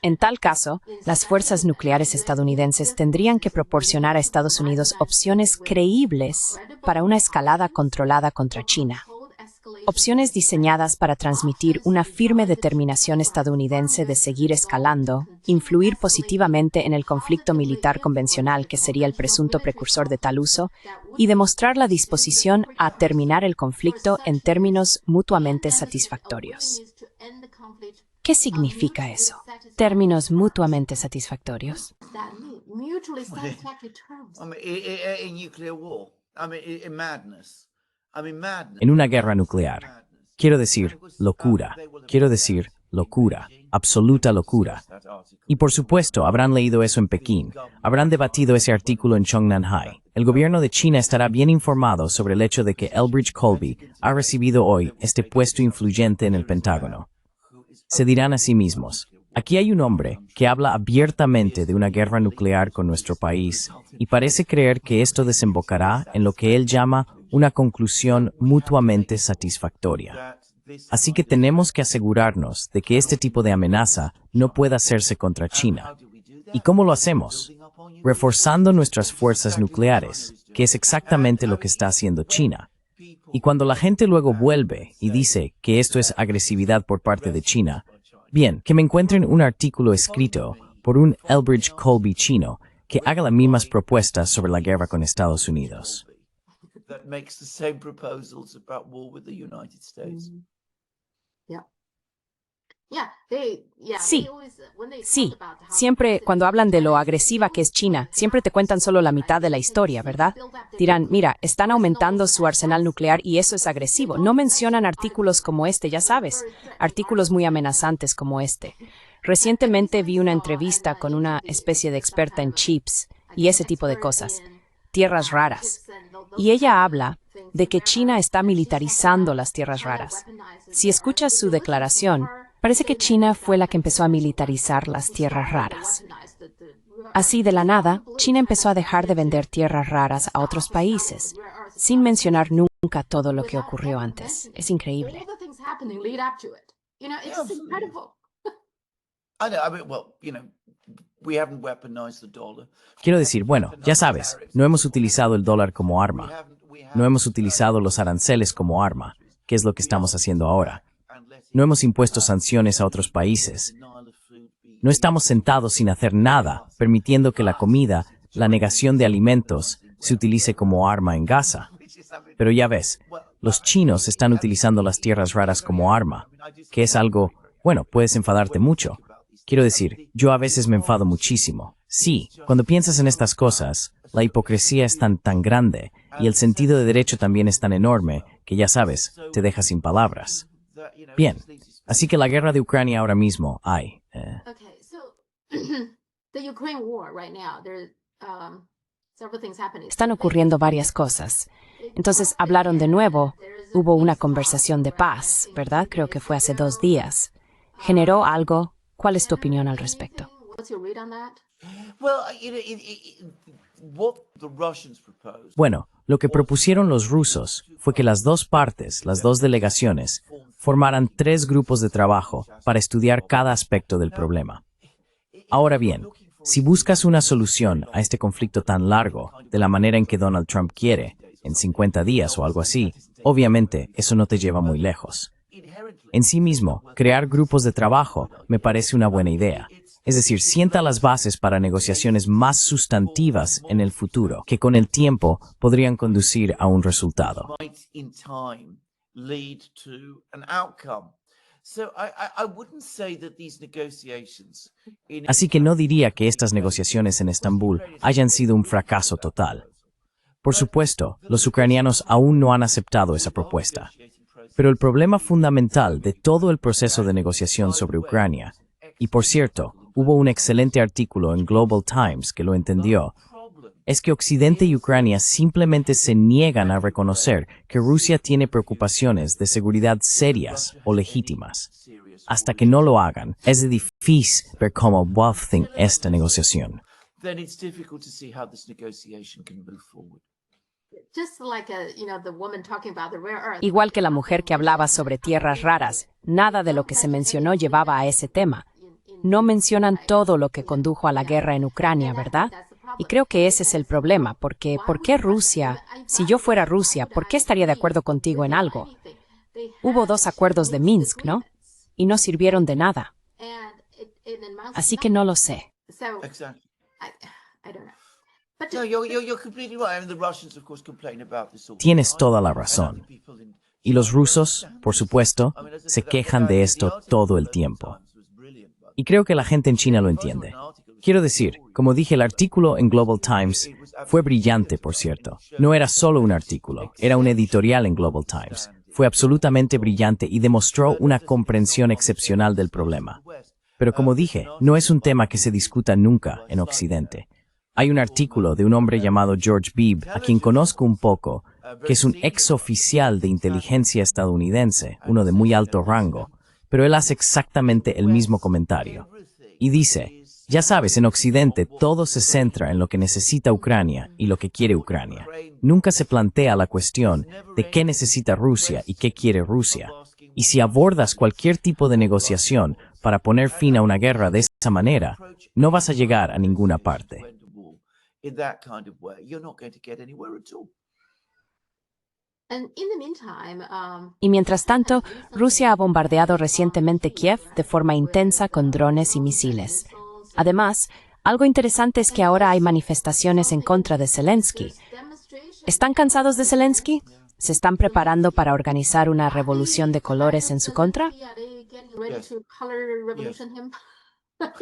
Speaker 1: En tal caso, las fuerzas nucleares estadounidenses tendrían que proporcionar a Estados Unidos opciones creíbles para una escalada controlada contra China. Opciones diseñadas para transmitir una firme determinación estadounidense de seguir escalando, influir positivamente en el conflicto militar convencional que sería el presunto precursor de tal uso, y demostrar la disposición a terminar el conflicto en términos mutuamente satisfactorios. ¿Qué significa eso? Términos mutuamente satisfactorios.
Speaker 2: En una guerra nuclear. Quiero decir, locura. Quiero decir, locura. Absoluta locura. Y por supuesto, habrán leído eso en Pekín. Habrán debatido ese artículo en Chongnanhai. El gobierno de China estará bien informado sobre el hecho de que Elbridge Colby ha recibido hoy este puesto influyente en el Pentágono. Se dirán a sí mismos, aquí hay un hombre que habla abiertamente de una guerra nuclear con nuestro país y parece creer que esto desembocará en lo que él llama una conclusión mutuamente satisfactoria. Así que tenemos que asegurarnos de que este tipo de amenaza no pueda hacerse contra China. ¿Y cómo lo hacemos? Reforzando nuestras fuerzas nucleares, que es exactamente lo que está haciendo China. Y cuando la gente luego vuelve y dice que esto es agresividad por parte de China, bien, que me encuentren un artículo escrito por un Elbridge Colby chino que haga las mismas propuestas sobre la guerra con Estados Unidos.
Speaker 1: Sí, siempre cuando hablan de lo agresiva que es China, siempre te cuentan solo la mitad de la historia, ¿verdad? Dirán, mira, están aumentando su arsenal nuclear y eso es agresivo. No mencionan artículos como este, ya sabes, artículos muy amenazantes como este. Recientemente vi una entrevista con una especie de experta en chips y ese tipo de cosas, tierras raras. Y ella habla de que China está militarizando las tierras raras. Si escuchas su declaración, parece que China fue la que empezó a militarizar las tierras raras. Así, de la nada, China empezó a dejar de vender tierras raras a otros países, sin mencionar nunca todo lo que ocurrió antes. Es increíble.
Speaker 2: Quiero decir, bueno, ya sabes, no hemos utilizado el dólar como arma. No hemos utilizado los aranceles como arma, que es lo que estamos haciendo ahora. No hemos impuesto sanciones a otros países. No estamos sentados sin hacer nada, permitiendo que la comida, la negación de alimentos, se utilice como arma en Gaza. Pero ya ves, los chinos están utilizando las tierras raras como arma, que es algo, bueno, puedes enfadarte mucho. Quiero decir, yo a veces me enfado muchísimo. Sí, cuando piensas en estas cosas, la hipocresía es tan grande y el sentido de derecho también es tan enorme que ya sabes, te deja sin palabras. Bien, así que la guerra de Ucrania ahora mismo hay.
Speaker 4: Okay, so the Ukraine war right now, there's several things happening.
Speaker 1: Están ocurriendo varias cosas. Entonces hablaron de nuevo. Hubo una conversación de paz, ¿verdad? Creo que fue hace 2 días. ¿Generó algo? ¿Cuál es tu opinión al respecto?
Speaker 4: What's your read on that?
Speaker 3: Well, what the Russians proposed.
Speaker 2: Bueno, lo que propusieron los rusos fue que las dos partes, las dos delegaciones, formaran 3 grupos de trabajo para estudiar cada aspecto del problema. Ahora bien, si buscas una solución a este conflicto tan largo, de la manera en que Donald Trump quiere, en 50 días o algo así, obviamente eso no te lleva muy lejos. En sí mismo, crear grupos de trabajo me parece una buena idea. Es decir, sienta las bases para negociaciones más sustantivas en el futuro, que con el tiempo podrían conducir a un resultado.
Speaker 3: Might in time lead to an outcome. So I wouldn't say that these negotiations
Speaker 2: Así que no diría que estas negociaciones en Estambul hayan sido un fracaso total. Por supuesto, los ucranianos aún no han aceptado esa propuesta. Pero el problema fundamental de todo el proceso de negociación sobre Ucrania, y por cierto, hubo un excelente artículo en Global Times que lo entendió, es que Occidente y Ucrania simplemente se niegan a reconocer que Rusia tiene preocupaciones de seguridad serias o legítimas. Hasta que no lo hagan, es difícil ver cómo avanza esta negociación.
Speaker 3: then it's difficult to see how this negotiation can move forward.
Speaker 4: Just like the woman talking about the rare earth.
Speaker 1: Igual que la mujer que hablaba sobre tierras raras, nada de lo que se mencionó llevaba a ese tema. No mencionan todo lo que condujo a la guerra en Ucrania, ¿verdad? Y creo que ese es el problema, porque ¿por qué Rusia? Si yo fuera Rusia, ¿por qué estaría de acuerdo contigo en algo? Hubo 2 acuerdos de Minsk, ¿no? Y no sirvieron de nada. Así que no lo sé.
Speaker 4: So
Speaker 3: Exactly.
Speaker 4: I don't know. But
Speaker 3: No, you're completely right. I mean, the Russians, of course, complain about this all the
Speaker 2: Tienes
Speaker 3: time.
Speaker 2: toda la
Speaker 3: And
Speaker 2: razón.
Speaker 3: other people in
Speaker 2: Y los rusos, por supuesto, se quejan de esto todo el tiempo. Y creo que la gente en China lo entiende. Quiero decir, como dije, el artículo en Global Times fue brillante, por cierto. No era solo un artículo, era un editorial en Global Times. Fue absolutamente brillante y demostró una comprensión excepcional del problema. Pero como dije, no es un tema que se discuta nunca en Occidente. Hay un artículo de un hombre llamado George Beebe, a quien conozco un poco, que es un ex oficial de inteligencia estadounidense, uno de muy alto rango, pero él hace exactamente el mismo comentario. Y dice, ya sabes, en Occidente todo se centra en lo que necesita Ucrania y lo que quiere Ucrania. Nunca se plantea la cuestión de qué necesita Rusia y qué quiere Rusia. Y si abordas cualquier tipo de negociación para poner fin a una guerra de esa manera, no vas a llegar a ninguna parte.
Speaker 3: in that kind of way, you're not going to get anywhere at all.
Speaker 4: and in the meantime,
Speaker 1: Y mientras tanto, Rusia ha bombardeado recientemente Kiev de forma intensa con drones y misiles. Además, algo interesante es que ahora hay manifestaciones en contra de Zelensky. ¿Están cansados de Zelensky? ¿Se están preparando para organizar una revolución de colores en su contra?
Speaker 4: Are they getting ready
Speaker 3: Yes.
Speaker 4: to color revolution him?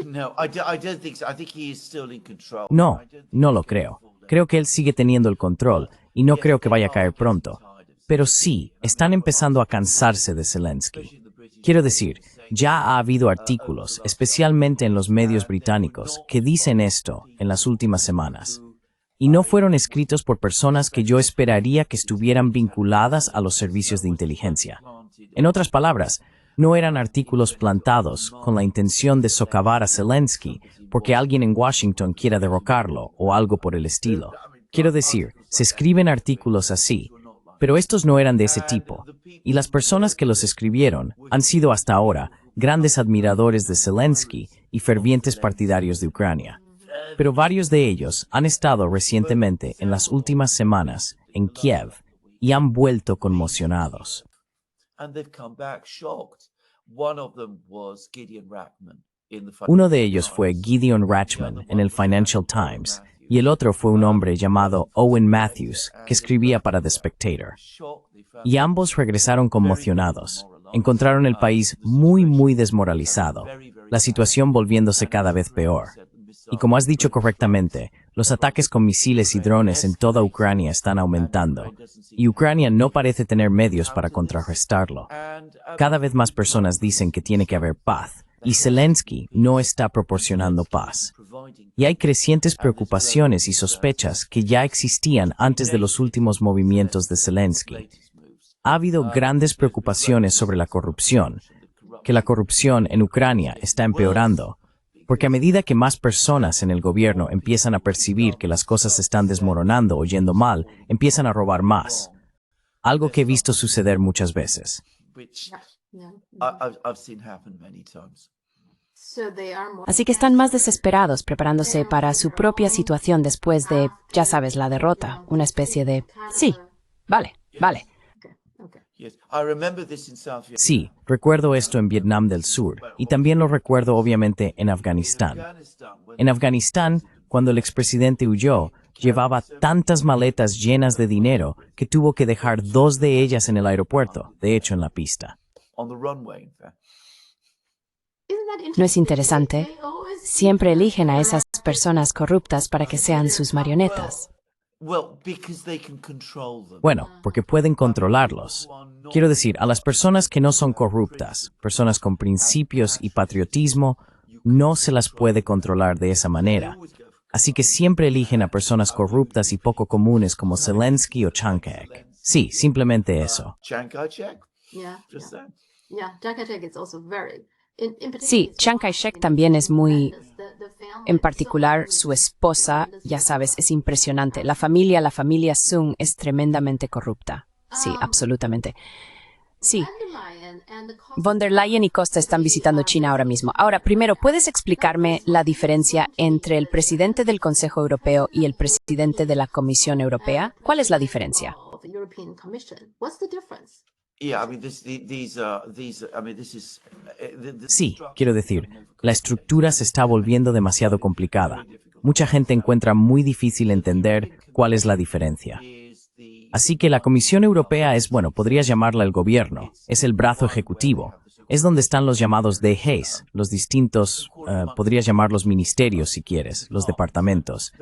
Speaker 3: No, I don't think so. I think he is still in control.
Speaker 2: No,
Speaker 3: I don't think
Speaker 2: no
Speaker 3: he's
Speaker 2: lo
Speaker 3: getting
Speaker 2: creo.
Speaker 3: full
Speaker 2: Creo que él sigue teniendo el control y no creo que vaya a caer pronto. Pero sí, están empezando a cansarse de Zelensky. Quiero decir, ya ha habido artículos, especialmente en los medios británicos, que dicen esto en las últimas semanas. Y no fueron escritos por personas que yo esperaría que estuvieran vinculadas a los servicios de inteligencia. En otras palabras, no eran artículos plantados con la intención de socavar a Zelensky porque alguien en Washington quiera derrocarlo o algo por el estilo. Quiero decir, se escriben artículos así, pero estos no eran de ese tipo, y las personas que los escribieron han sido hasta ahora grandes admiradores de Zelensky y fervientes partidarios de Ucrania. Pero varios de ellos han estado recientemente en las últimas semanas en Kiev y han vuelto conmocionados.
Speaker 3: And they've come back shocked. One of them was Gideon Rackman.
Speaker 2: Uno de ellos fue Gideon Rachman en el Financial Times y el otro fue un hombre llamado Owen Matthews que escribía para The Spectator. Y ambos regresaron conmocionados. Encontraron el país muy desmoralizado, la situación volviéndose cada vez peor. Y como has dicho correctamente, los ataques con misiles y drones en toda Ucrania están aumentando, y Ucrania no parece tener medios para contrarrestarlo. Cada vez más personas dicen que tiene que haber paz, y Zelensky no está proporcionando paz. Y hay crecientes preocupaciones y sospechas que ya existían antes de los últimos movimientos de Zelensky. Ha habido grandes preocupaciones sobre la corrupción, que la corrupción en Ucrania está empeorando, porque a medida que más personas en el gobierno empiezan a percibir que las cosas se están desmoronando o yendo mal, empiezan a robar más. Algo que he visto suceder muchas veces.
Speaker 1: Así que están más desesperados, preparándose para su propia situación después de, ya sabes, la derrota, una especie de, sí, vale.
Speaker 2: Sí, recuerdo esto en Vietnam del Sur, y también lo recuerdo obviamente en Afganistán. En Afganistán, cuando el expresidente huyó, llevaba tantas maletas llenas de dinero que tuvo que dejar 2 de ellas en el aeropuerto, de hecho en la pista.
Speaker 1: ¿No es interesante? Siempre eligen a esas personas corruptas para que sean sus marionetas.
Speaker 2: Bueno, porque pueden controlarlos. Quiero decir, a las personas que no son corruptas, personas con principios y patriotismo, no se las puede controlar de esa manera. Así que siempre eligen a personas corruptas y poco comunes como Zelensky o Chiang Kai-shek. Sí, simplemente eso.
Speaker 1: Sí, Chiang Kai-shek también es muy... En particular, su esposa, ya sabes, es impresionante. La familia Sung es tremendamente corrupta. Sí, absolutamente. Sí. Von der Leyen y Costa están visitando China ahora mismo. Ahora, primero, ¿puedes explicarme la diferencia entre el presidente del Consejo Europeo y el presidente de la Comisión Europea? ¿Cuál es la diferencia?
Speaker 2: Sí, quiero decir, la estructura se está volviendo demasiado complicada. Mucha gente encuentra muy difícil entender cuál es la diferencia. Así que la Comisión Europea es, bueno, podrías llamarla el gobierno, es el brazo ejecutivo. Es donde están los llamados DGs, los distintos, podrías llamarlos ministerios si quieres, los departamentos.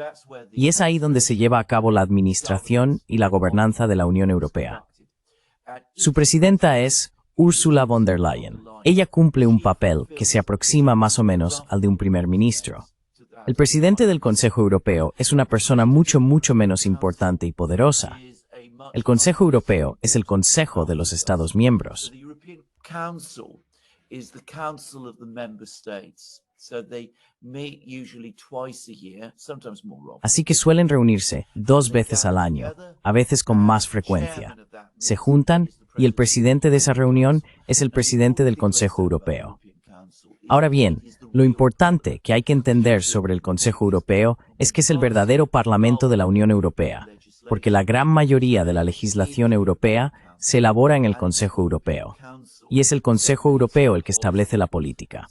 Speaker 2: Y es ahí donde se lleva a cabo la administración y la gobernanza de la Unión Europea. Su presidenta es Ursula von der Leyen. Ella cumple un papel que se aproxima más o menos al de un primer ministro. El presidente del Consejo Europeo es una persona mucho menos importante y poderosa. El Consejo Europeo es el Consejo de los Estados miembros. Así que suelen reunirse 2 veces al año, a veces con más frecuencia. Se juntan y el presidente de esa reunión es el presidente del Consejo Europeo. Ahora bien, lo importante que hay que entender sobre el Consejo Europeo es que es el verdadero Parlamento de la Unión Europea, porque la gran mayoría de la legislación europea se elabora en el Consejo Europeo, y es el Consejo Europeo el que establece la política.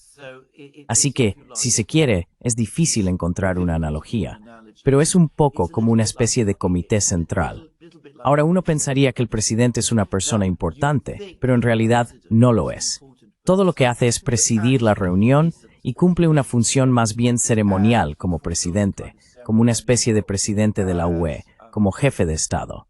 Speaker 2: Así que, si se quiere, es difícil encontrar una analogía, pero es un poco como una especie de comité central. Ahora uno pensaría que el presidente es una persona importante, pero en realidad no lo es. Todo lo que hace es presidir la reunión y cumple una función más bien ceremonial como presidente, como una especie de presidente de la UE, como jefe de Estado.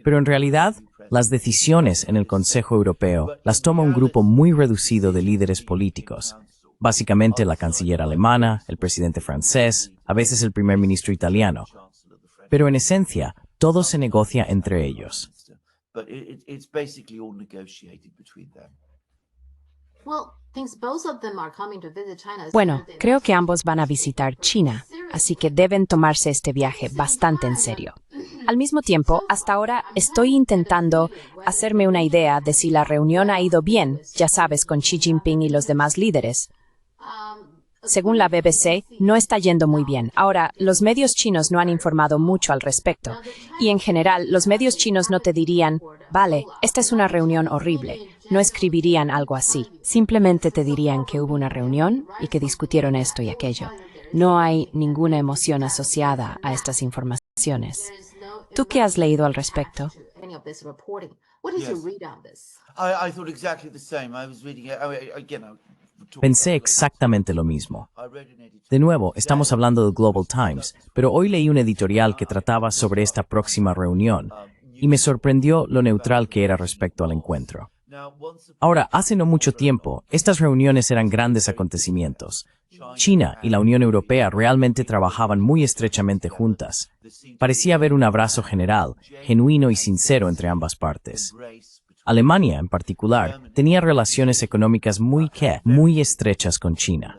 Speaker 2: Pero en realidad, las decisiones en el Consejo Europeo las toma un grupo muy reducido de líderes políticos. Básicamente la canciller alemana, el presidente francés, a veces el primer ministro italiano. Pero en esencia, todo se negocia entre ellos.
Speaker 1: Bueno, creo que ambos van a visitar China, así que deben tomarse este viaje bastante en serio. Al mismo tiempo, hasta ahora estoy intentando hacerme una idea de si la reunión ha ido bien, ya sabes, con Xi Jinping y los demás líderes. Según la BBC, no está yendo muy bien. Ahora, los medios chinos no han informado mucho al respecto. Y en general, los medios chinos no te dirían, vale, esta es una reunión horrible. No escribirían algo así. Simplemente te dirían que hubo una reunión y que discutieron esto y aquello. No hay ninguna emoción asociada a estas informaciones. ¿Tú qué has leído al respecto?
Speaker 3: I thought exactly the same. I was reading it.
Speaker 2: Pensé exactamente lo mismo. De nuevo, estamos hablando del Global Times, pero hoy leí un editorial que trataba sobre esta próxima reunión y me sorprendió lo neutral que era respecto al encuentro. Ahora, hace no mucho tiempo, estas reuniones eran grandes acontecimientos. China y la Unión Europea realmente trabajaban muy estrechamente juntas. Parecía haber un abrazo general, genuino y sincero entre ambas partes. Alemania, en particular, tenía relaciones económicas muy estrechas con China.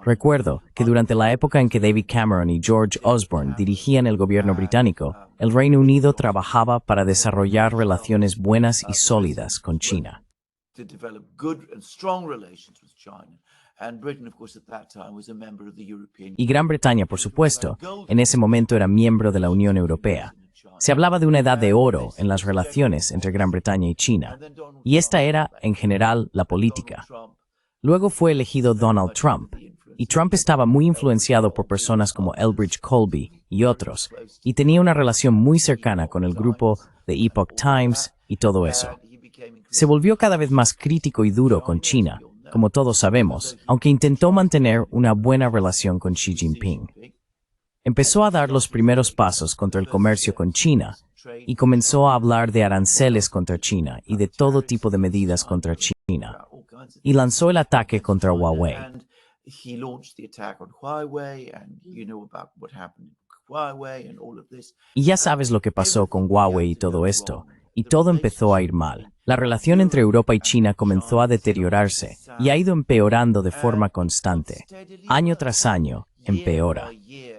Speaker 2: Recuerdo que durante la época en que David Cameron y George Osborne dirigían el gobierno británico, el Reino Unido trabajaba para desarrollar relaciones buenas y sólidas con China. Y Gran Bretaña, por supuesto, en ese momento era miembro de la Unión Europea. Se hablaba de una edad de oro en las relaciones entre Gran Bretaña y China, y esta era, en general, la política. Luego fue elegido Donald Trump, y Trump estaba muy influenciado por personas como Elbridge Colby y otros, y tenía una relación muy cercana con el grupo The Epoch Times y todo eso. Se volvió cada vez más crítico y duro con China, como todos sabemos, aunque intentó mantener una buena relación con Xi Jinping. Empezó a dar los primeros pasos contra el comercio con China y comenzó a hablar de aranceles contra China y de todo tipo de medidas contra China. Y lanzó el ataque contra Huawei. Y ya sabes lo que pasó con Huawei y todo esto, y todo empezó a ir mal. La relación entre Europa y China comenzó a deteriorarse y ha ido empeorando de forma constante. Año tras año, empeora.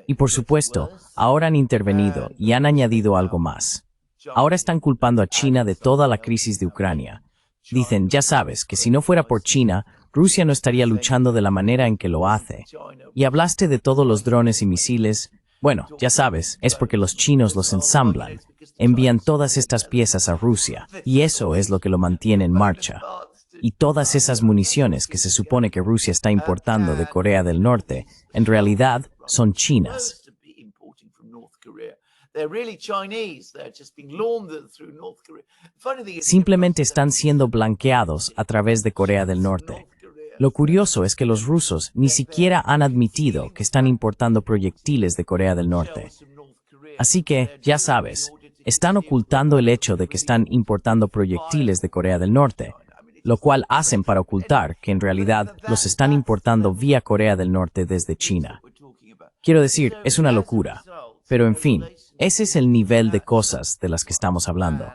Speaker 2: Y por supuesto, ahora han intervenido y han añadido algo más. Ahora están culpando a China de toda la crisis de Ucrania. Dicen, ya sabes, que si no fuera por China, Rusia no estaría luchando de la manera en que lo hace. Y hablaste de todos los drones y misiles. Bueno, ya sabes, es porque los chinos los ensamblan. Envían todas estas piezas a Rusia, y eso es lo que lo mantiene en marcha. Y todas esas municiones que se supone que Rusia está importando de Corea del Norte, en realidad son chinas. Simplemente están siendo blanqueados a través de Corea del Norte. Lo curioso es que los rusos ni siquiera han admitido que están importando proyectiles de Corea del Norte. Así que, ya sabes, están ocultando el hecho de que están importando proyectiles de Corea del Norte, lo cual hacen para ocultar que en realidad los están importando vía Corea del Norte desde China. Quiero decir, es una locura. Pero en fin, ese es el nivel de cosas de las que estamos hablando.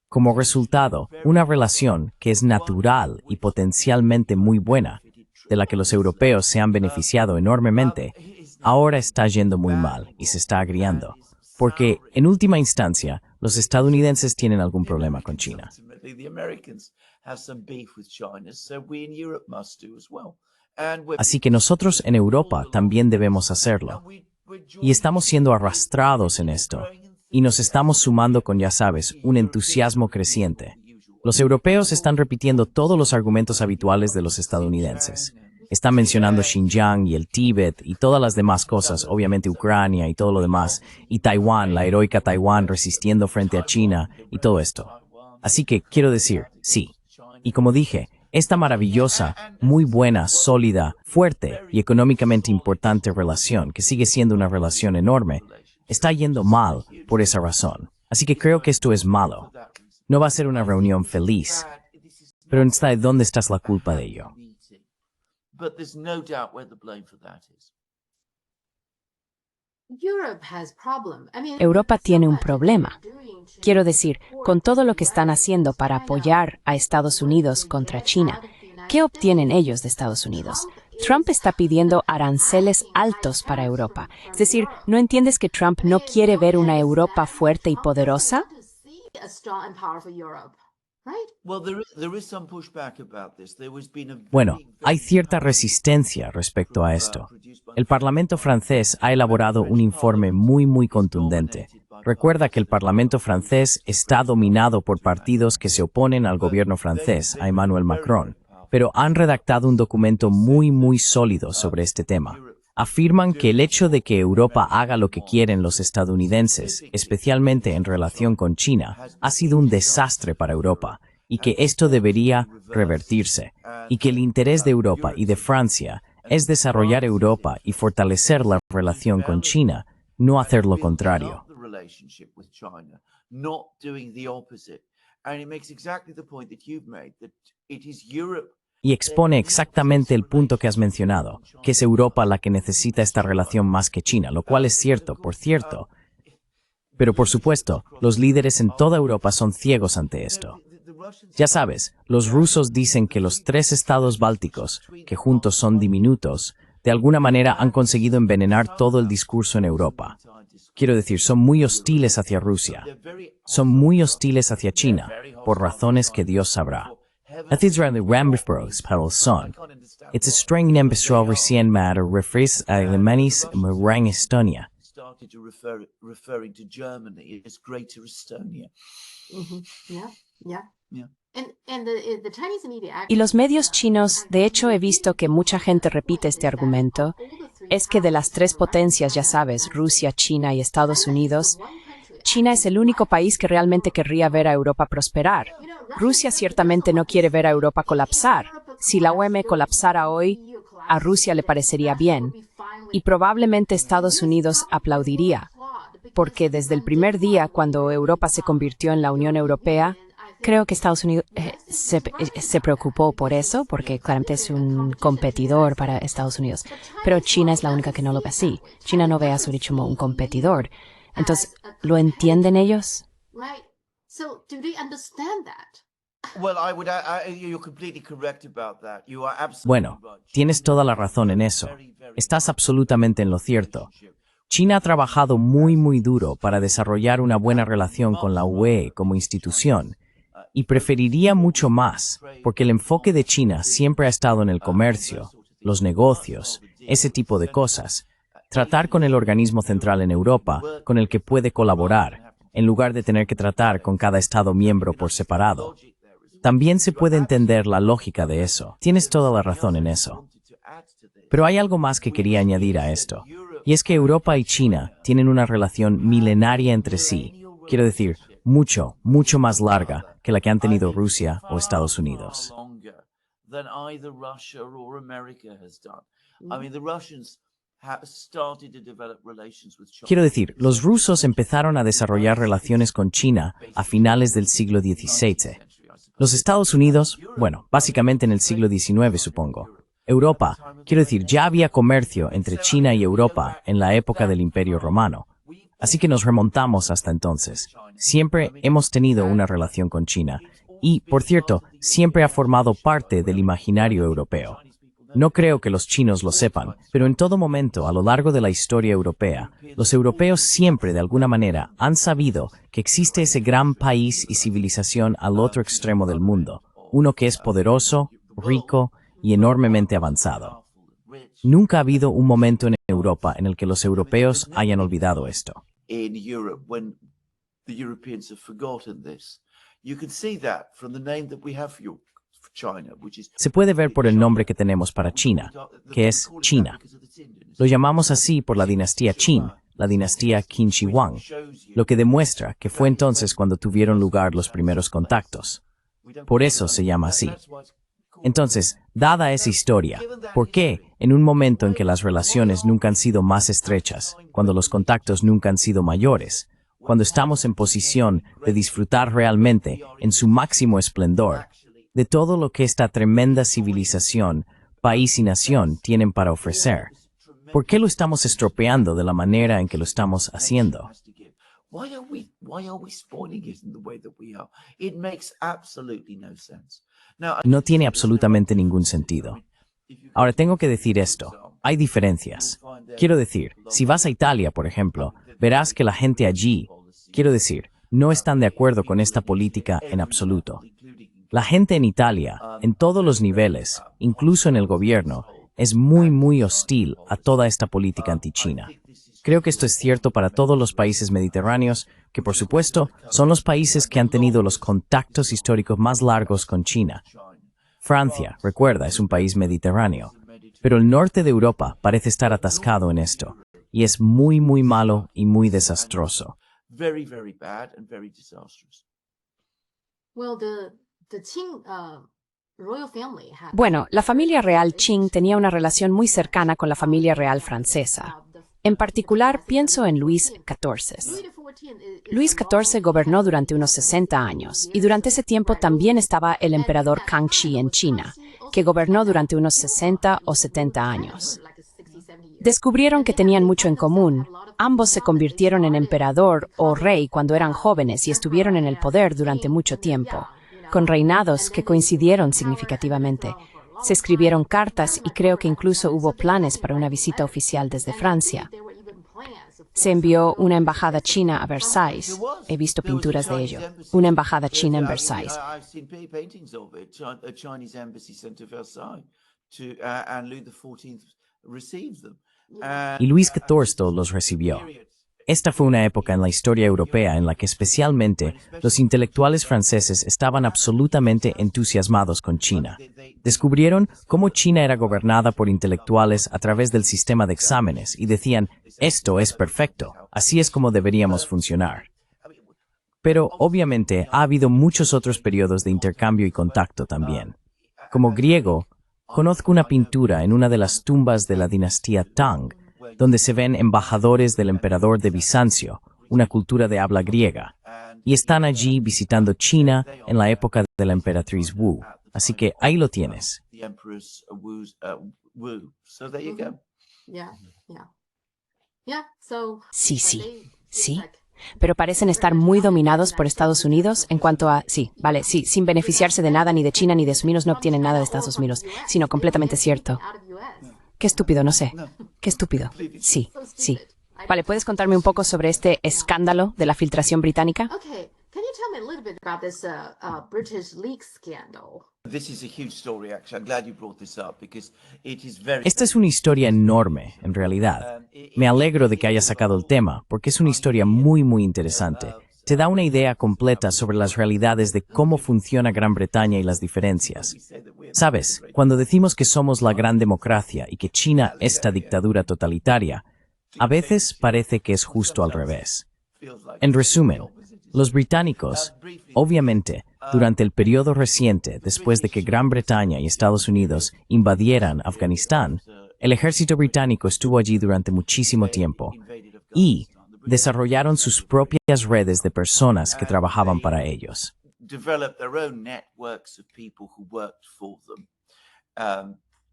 Speaker 2: Como resultado, una relación que es natural y potencialmente muy buena, de la que los europeos se han beneficiado enormemente, ahora está yendo muy mal y se está agriando. Porque, en última instancia, los estadounidenses tienen algún problema con China. Así que nosotros en Europa también debemos hacerlo. Y estamos siendo arrastrados en esto. Y nos estamos sumando con, ya sabes, un entusiasmo creciente. Los europeos están repitiendo todos los argumentos habituales de los estadounidenses. Están mencionando Xinjiang y el Tíbet y todas las demás cosas, obviamente Ucrania y todo lo demás, y Taiwán, la heroica Taiwán resistiendo frente a China y todo esto. Así que quiero decir, sí. Y como dije, esta maravillosa, muy buena, sólida, fuerte y económicamente importante relación, que sigue siendo una relación enorme, está yendo mal por esa razón. Así que creo que esto es malo. No va a ser una reunión feliz. Pero ¿dónde está la culpa de ello?
Speaker 1: Europa tiene un problema. Quiero decir, con todo lo que están haciendo para apoyar a Estados Unidos contra China, ¿qué obtienen ellos de Estados Unidos? Trump está pidiendo aranceles altos para Europa. Es decir, ¿no entiendes que Trump no quiere ver una Europa fuerte y poderosa?
Speaker 4: right?
Speaker 3: Well, there is some pushback about this. There has been a
Speaker 2: Bueno,
Speaker 3: very,
Speaker 2: hay
Speaker 3: very
Speaker 2: cierta resistencia respecto a esto. El Parlamento francés ha elaborado un informe muy contundente. Recuerda que el Parlamento francés está dominado por partidos que se oponen al gobierno francés, a Emmanuel Macron, pero han redactado un documento muy sólido sobre este tema. Afirman que el hecho de que Europa haga lo que quieren los estadounidenses, especialmente en relación con China, ha sido un desastre para Europa, y que esto debería revertirse, y que el interés de Europa y de Francia es desarrollar Europa y fortalecer la relación con China, no hacer lo contrario. Y expone exactamente el punto que has mencionado, que es Europa la que necesita esta relación más que China, lo cual es cierto, por cierto. Pero por supuesto, los líderes en toda Europa son ciegos ante esto. Ya sabes, los rusos dicen que los 3 estados bálticos, que juntos son diminutos, de alguna manera han conseguido envenenar todo el discurso en Europa. Quiero decir, son muy hostiles hacia Rusia. Son muy hostiles hacia China, por razones que Dios sabrá. Att Israel Rambros para el son. It's a string nembestral recién matter refers a Alemanis Marang Estonia.
Speaker 3: Started to referring to Germany as Greater Estonia.
Speaker 4: Yeah.
Speaker 3: Yeah.
Speaker 4: And the Chinese media
Speaker 1: Y los medios chinos, de hecho he visto que mucha gente repite este argumento, es que de las 3 potencias, ya sabes, Rusia, China y Estados Unidos, China es el único país que realmente querría ver a Europa prosperar. Rusia ciertamente no quiere ver a Europa colapsar. Si la OMC colapsara hoy, a Rusia le parecería bien. Y probablemente Estados Unidos aplaudiría. Porque desde el primer día, cuando Europa se convirtió en la Unión Europea, creo que Estados Unidos se preocupó por eso, porque claramente es un competidor para Estados Unidos. Pero China es la única que no lo ve así. China no ve a Zurich como un competidor. Entonces, ¿lo entienden ellos?
Speaker 4: Right. So, do they understand that?
Speaker 3: Well, you're completely correct about that. You are absolutely
Speaker 2: Bueno,
Speaker 3: right.
Speaker 2: tienes toda la razón en eso. Estás absolutamente en lo cierto. China ha trabajado muy duro para desarrollar una buena relación con la UE como institución, y preferiría mucho más, porque el enfoque de China siempre ha estado en el comercio, los negocios, ese tipo de cosas. Tratar con el organismo central en Europa, con el que puede colaborar, en lugar de tener que tratar con cada Estado miembro por separado. También se puede entender la lógica de eso. Tienes toda la razón en eso. Pero hay algo más que quería añadir a esto, y es que Europa y China tienen una relación milenaria entre sí, quiero decir, mucho más larga que la que han tenido Rusia o Estados Unidos. Quiero decir, los rusos empezaron a desarrollar relaciones con China a finales del siglo XVII. Los Estados Unidos, bueno, básicamente en el siglo XIX, supongo. Europa, quiero decir, ya había comercio entre China y Europa en la época del Imperio Romano. Así que nos remontamos hasta entonces. Siempre hemos tenido una relación con China y, por cierto, siempre ha formado parte del imaginario europeo. No creo que los chinos lo sepan, pero en todo momento a lo largo de la historia europea, los europeos siempre de alguna manera han sabido que existe ese gran país y civilización al otro extremo del mundo, uno que es poderoso, rico y enormemente avanzado. Nunca ha habido un momento en Europa en el que los europeos hayan olvidado esto.
Speaker 3: In Europe, when the Europeans have forgotten this, you can see that from the name that we have for China, which is.
Speaker 2: Se puede ver por el nombre que tenemos para China, que es China. Lo llamamos así por la dinastía Qin, la dinastía Qin Shi Huang, lo que demuestra que fue entonces cuando tuvieron lugar los primeros contactos. Por eso se llama así. Entonces, dada esa historia, ¿por qué, en un momento en que las relaciones nunca han sido más estrechas, cuando los contactos nunca han sido mayores, cuando estamos en posición de disfrutar realmente, en su máximo esplendor, de todo lo que esta tremenda civilización, país y nación tienen para ofrecer? ¿Por qué lo estamos estropeando de la manera en que lo estamos haciendo?
Speaker 3: Why are we spoiling it in the way that we are? It makes absolutely no sense. Now,
Speaker 2: No tiene absolutamente ningún sentido. Ahora tengo que decir esto. Hay diferencias. Quiero decir, si vas a Italia, por ejemplo, verás que la gente allí, quiero decir, no están de acuerdo con esta política en absoluto. La gente en Italia, en todos los niveles, incluso en el gobierno, es muy hostil a toda esta política anti-China. Creo que esto es cierto para todos los países mediterráneos, que por supuesto son los países que han tenido los contactos históricos más largos con China. Francia, recuerda, es un país mediterráneo, pero el norte de Europa parece estar atascado en esto, y es muy malo y muy desastroso.
Speaker 3: Very, very bad and very disastrous.
Speaker 4: Well, the Qing royal family had
Speaker 1: Bueno, la familia real Qing tenía una relación muy cercana con la familia real francesa. En particular, pienso en Luis XIV. Luis XIV gobernó durante unos 60 años, y durante ese tiempo también estaba el emperador Kangxi en China, que gobernó durante unos 60 o 70 años. Descubrieron que tenían mucho en común. Ambos se convirtieron en emperador o rey cuando eran jóvenes y estuvieron en el poder durante mucho tiempo, con reinados que coincidieron significativamente. Se escribieron cartas y creo que incluso hubo planes para una visita oficial desde Francia. Se envió una embajada china a Versalles. He visto pinturas de ello. Una embajada china en Versalles.
Speaker 3: I've seen paintings of it. A Chinese embassy sent to Versailles, and Louis XIV received them.
Speaker 2: Y Luis XIV los recibió. Esta fue una época en la historia europea en la que especialmente los intelectuales franceses estaban absolutamente entusiasmados con China. Descubrieron cómo China era gobernada por intelectuales a través del sistema de exámenes y decían, esto es perfecto, así es como deberíamos funcionar. Pero obviamente ha habido muchos otros periodos de intercambio y contacto también. Como griego, conozco una pintura en una de las tumbas de la dinastía Tang, donde se ven embajadores del emperador de Bizancio, una cultura de habla griega, y están allí visitando China en la época de la emperatriz Wu. Así que ahí lo tienes.
Speaker 3: The Empress Wu. So there you go.
Speaker 4: yeah. So
Speaker 1: Sí. Pero parecen estar muy dominados por Estados Unidos en cuanto a, sin beneficiarse de nada, ni de China, ni de Estados Unidos, no obtienen nada de Estados Unidos, sino completamente cierto. Qué estúpido, no sé. Qué estúpido. Sí. Vale, ¿puedes contarme un poco sobre este escándalo de la filtración británica?
Speaker 4: Okay, can you tell me a little bit about this British leak scandal?
Speaker 3: This is a huge story, actually. I'm glad you brought this up because it is very.
Speaker 2: Esta es una historia enorme, en realidad. Me alegro de que hayas sacado el tema, porque es una historia muy interesante. Te da una idea completa sobre las realidades de cómo funciona Gran Bretaña y las diferencias. Sabes, cuando decimos que somos la gran democracia y que China es esta dictadura totalitaria, a veces parece que es justo al revés. En resumen, los británicos, obviamente, durante el periodo reciente, después de que Gran Bretaña y Estados Unidos invadieran Afganistán, el ejército británico estuvo allí durante muchísimo tiempo y desarrollaron sus propias redes de personas que trabajaban para ellos.
Speaker 3: Developed their own networks of people who worked for them,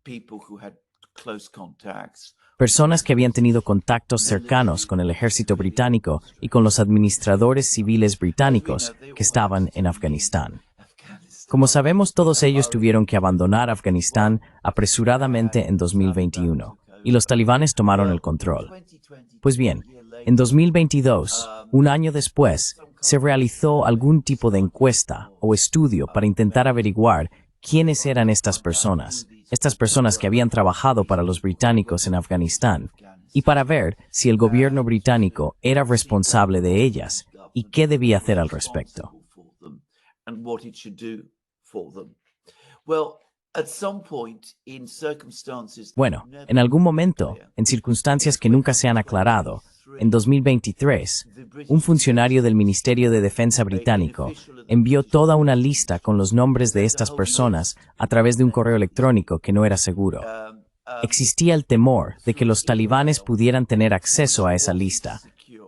Speaker 3: people who had close contacts.
Speaker 2: Personas que habían tenido contactos cercanos con el ejército británico y con los administradores civiles británicos que estaban en Afganistán. Como sabemos, todos ellos tuvieron que abandonar Afganistán apresuradamente en 2021, y los talibanes tomaron el control. Pues bien, en 2022, un año después, se realizó algún tipo de encuesta o estudio para intentar averiguar quiénes eran estas personas que habían trabajado para los británicos en Afganistán, y para ver si el gobierno británico era responsable de ellas y qué debía hacer al respecto. Bueno, en algún momento, en circunstancias que nunca se han aclarado, en 2023, un funcionario del Ministerio de Defensa británico envió toda una lista con los nombres de estas personas a través de un correo electrónico que no era seguro. Existía el temor de que los talibanes pudieran tener acceso a esa lista.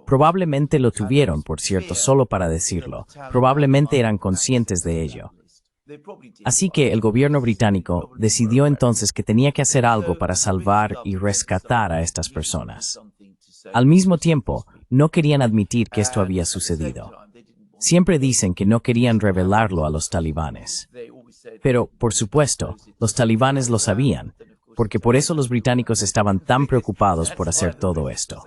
Speaker 2: Probablemente lo tuvieron, por cierto, solo para decirlo. Probablemente eran conscientes de ello. Así que el gobierno británico decidió entonces que tenía que hacer algo para salvar y rescatar a estas personas. Al mismo tiempo, no querían admitir que esto había sucedido. Siempre dicen que no querían revelarlo a los talibanes. Pero, por supuesto, los talibanes lo sabían, porque por eso los británicos estaban tan preocupados por hacer todo esto.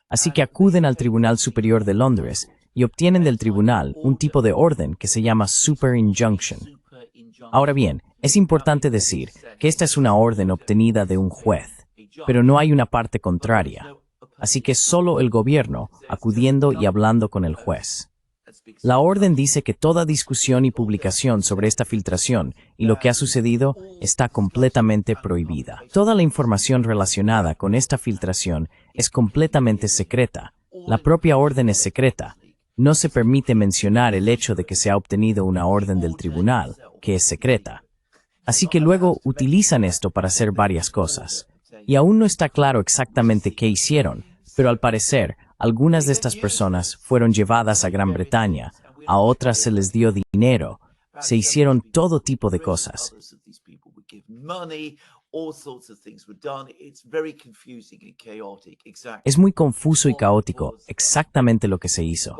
Speaker 2: Así que acuden al Tribunal Superior de Londres y obtienen del tribunal un tipo de orden que se llama Super Injunction. Ahora bien, es importante decir que esta es una orden obtenida de un juez, pero no hay una parte contraria. Así que solo el gobierno acudiendo y hablando con el juez. La orden dice que toda discusión y publicación sobre esta filtración y lo que ha sucedido está completamente prohibida. Toda la información relacionada con esta filtración es completamente secreta. La propia orden es secreta. No se permite mencionar el hecho de que se ha obtenido una orden del tribunal, que es secreta. Así que luego utilizan esto para hacer varias cosas. Y aún no está claro exactamente qué hicieron, pero al parecer, algunas de estas personas fueron llevadas a Gran Bretaña, a otras se les dio dinero, se hicieron todo tipo de cosas. Es muy confuso y caótico exactamente lo que se hizo.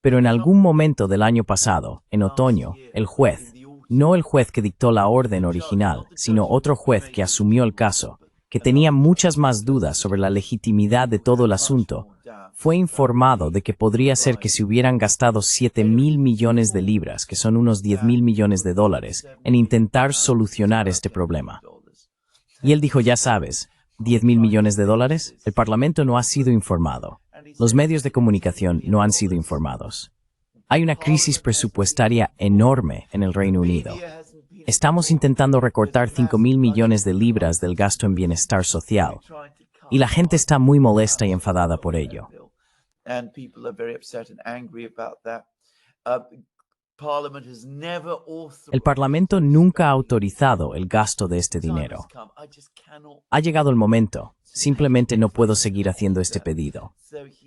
Speaker 2: Pero en algún momento del año pasado, en otoño, el juez, no el juez que dictó la orden original, sino otro juez que asumió el caso, que tenía muchas más dudas sobre la legitimidad de todo el asunto, fue informado de que podría ser que se hubieran gastado 7.000 millones de libras, que son unos 10.000 millones de dólares, en intentar solucionar este problema. Y él dijo, ya sabes, 10.000 millones de dólares, el Parlamento no ha sido informado. Los medios de comunicación no han sido informados. Hay una crisis presupuestaria enorme en el Reino Unido. Estamos intentando recortar 5.000 millones de libras del gasto en bienestar social. Y la gente está muy molesta y enfadada por ello. El Parlamento nunca ha autorizado el gasto de este dinero. Ha llegado el momento. Simplemente no puedo seguir haciendo este pedido.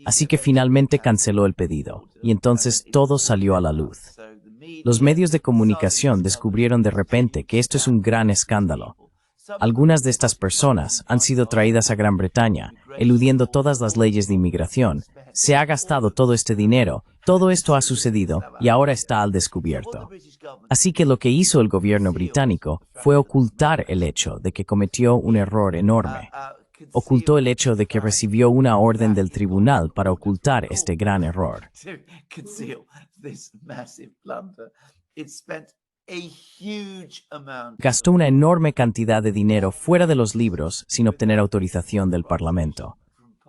Speaker 2: Así que finalmente canceló el pedido. Y entonces todo salió a la luz. Los medios de comunicación descubrieron de repente que esto es un gran escándalo. Algunas de estas personas han sido traídas a Gran Bretaña, eludiendo todas las leyes de inmigración. Se ha gastado todo este dinero, todo esto ha sucedido y ahora está al descubierto. Así que lo que hizo el gobierno británico fue ocultar el hecho de que cometió un error enorme. Ocultó el hecho de que recibió una orden del tribunal para ocultar este gran error. Gastó una enorme cantidad de dinero fuera de los libros sin obtener autorización del Parlamento.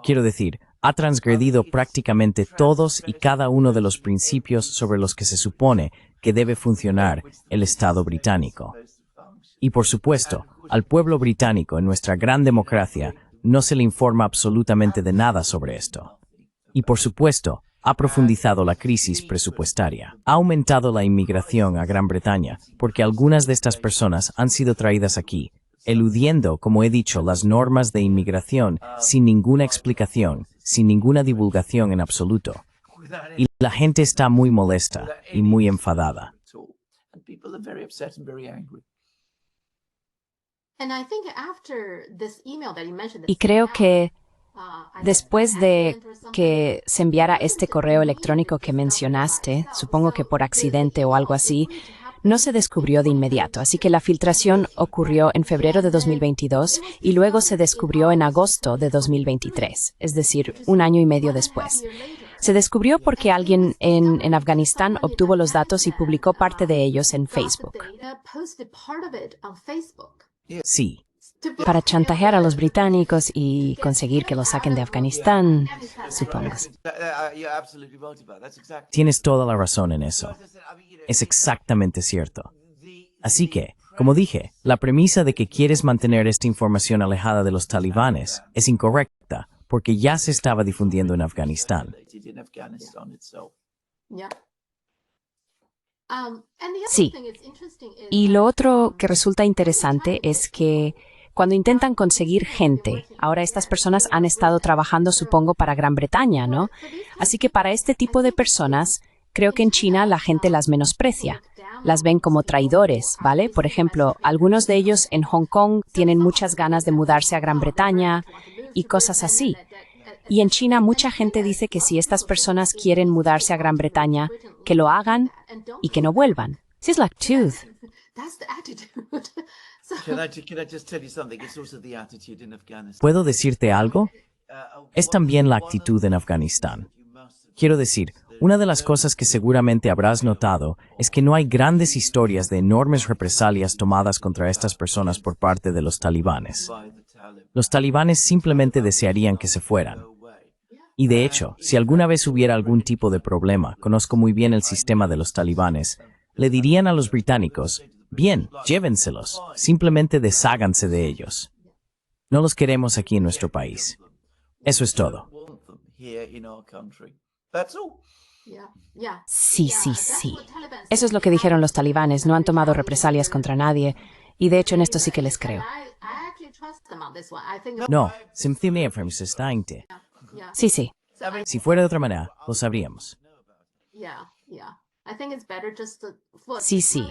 Speaker 2: Quiero decir, ha transgredido prácticamente todos y cada uno de los principios sobre los que se supone que debe funcionar el Estado británico. Y por supuesto, al pueblo británico en nuestra gran democracia no se le informa absolutamente de nada sobre esto. Y por supuesto, ha profundizado la crisis presupuestaria. Ha aumentado la inmigración a Gran Bretaña porque algunas de estas personas han sido traídas aquí, eludiendo, como he dicho, las normas de inmigración sin ninguna explicación, sin ninguna divulgación en absoluto. Y la gente está muy molesta y muy enfadada.
Speaker 1: Y creo que después de que se enviara este correo electrónico que mencionaste, supongo que por accidente o algo así, no se descubrió de inmediato. Así que la filtración ocurrió en febrero de 2022 y luego se descubrió en agosto de 2023, es decir, un año y medio después. Se descubrió porque alguien en Afganistán obtuvo los datos y publicó parte de ellos en Facebook.
Speaker 2: Sí.
Speaker 1: Para chantajear a los británicos y conseguir que los saquen de Afganistán, supongo.
Speaker 2: Tienes toda la razón en eso. Es exactamente cierto. Así que, como dije, la premisa de que quieres mantener esta información alejada de los talibanes es incorrecta, porque ya se estaba difundiendo en Afganistán.
Speaker 1: Sí. Y lo otro que resulta interesante es que cuando intentan conseguir gente, ahora estas personas han estado trabajando, supongo, para Gran Bretaña, ¿no? Así que para este tipo de personas, creo que en China la gente las menosprecia. Las ven como traidores, ¿vale? Por ejemplo, algunos de ellos en Hong Kong tienen muchas ganas de mudarse a Gran Bretaña y cosas así. Y en China mucha gente dice que si estas personas quieren mudarse a Gran Bretaña, que lo hagan y que no vuelvan. It's like truth.
Speaker 2: ¿Puedo decirte algo? Es también la actitud en Afganistán. Quiero decir, una de las cosas que seguramente habrás notado es que no hay grandes historias de enormes represalias tomadas contra estas personas por parte de los talibanes. Los talibanes simplemente desearían que se fueran. Y de hecho, si alguna vez hubiera algún tipo de problema, conozco muy bien el sistema de los talibanes, le dirían a los británicos, bien, llévenselos, simplemente desháganse de ellos. No los queremos aquí en nuestro país. Eso es todo.
Speaker 1: Sí. Eso es lo que dijeron los talibanes. No han tomado represalias contra nadie. Y de hecho en esto sí que les creo.
Speaker 2: No, sí. Si fuera de otra manera, lo sabríamos.
Speaker 1: Sí.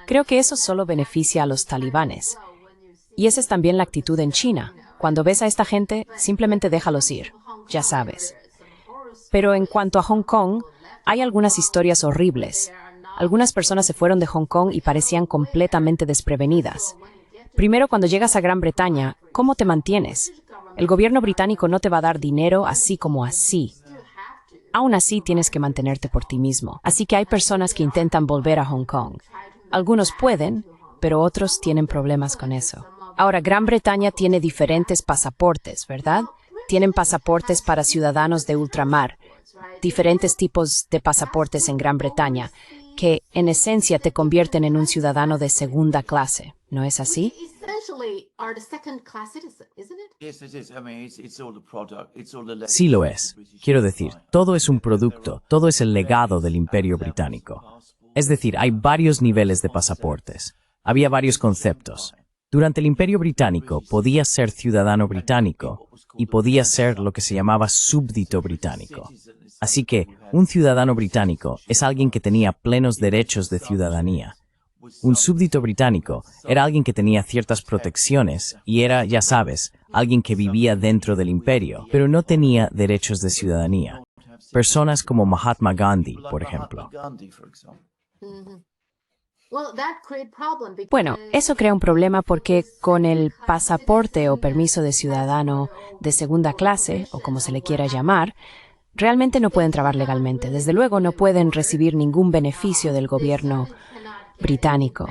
Speaker 1: Creo que eso solo beneficia a los talibanes. Y esa es también la actitud en China. Cuando ves a esta gente, simplemente déjalos ir. Ya sabes. Pero en cuanto a Hong Kong, hay algunas historias horribles. Algunas personas se fueron de Hong Kong y parecían completamente desprevenidas. Primero, cuando llegas a Gran Bretaña, ¿cómo te mantienes? El gobierno británico no te va a dar dinero así como así. Aún así, tienes que mantenerte por ti mismo. Así que hay personas que intentan volver a Hong Kong. Algunos pueden, pero otros tienen problemas con eso. Ahora, Gran Bretaña tiene diferentes pasaportes, ¿verdad? Tienen pasaportes para ciudadanos de ultramar, diferentes tipos de pasaportes en Gran Bretaña, que en esencia te convierten en un ciudadano de segunda clase, ¿no es así?
Speaker 2: Sí lo es. Quiero decir, todo es un producto, todo es el legado del Imperio Británico. Es decir, hay varios niveles de pasaportes. Había varios conceptos. Durante el Imperio Británico podías ser ciudadano británico y podías ser lo que se llamaba súbdito británico. Así que un ciudadano británico es alguien que tenía plenos derechos de ciudadanía. Un súbdito británico era alguien que tenía ciertas protecciones y era, ya sabes, alguien que vivía dentro del imperio, pero no tenía derechos de ciudadanía. Personas como Mahatma Gandhi, por ejemplo.
Speaker 1: Bueno, eso crea un problema porque con el pasaporte o permiso de ciudadano de segunda clase, o como se le quiera llamar, realmente no pueden trabajar legalmente. Desde luego no pueden recibir ningún beneficio del gobierno británico.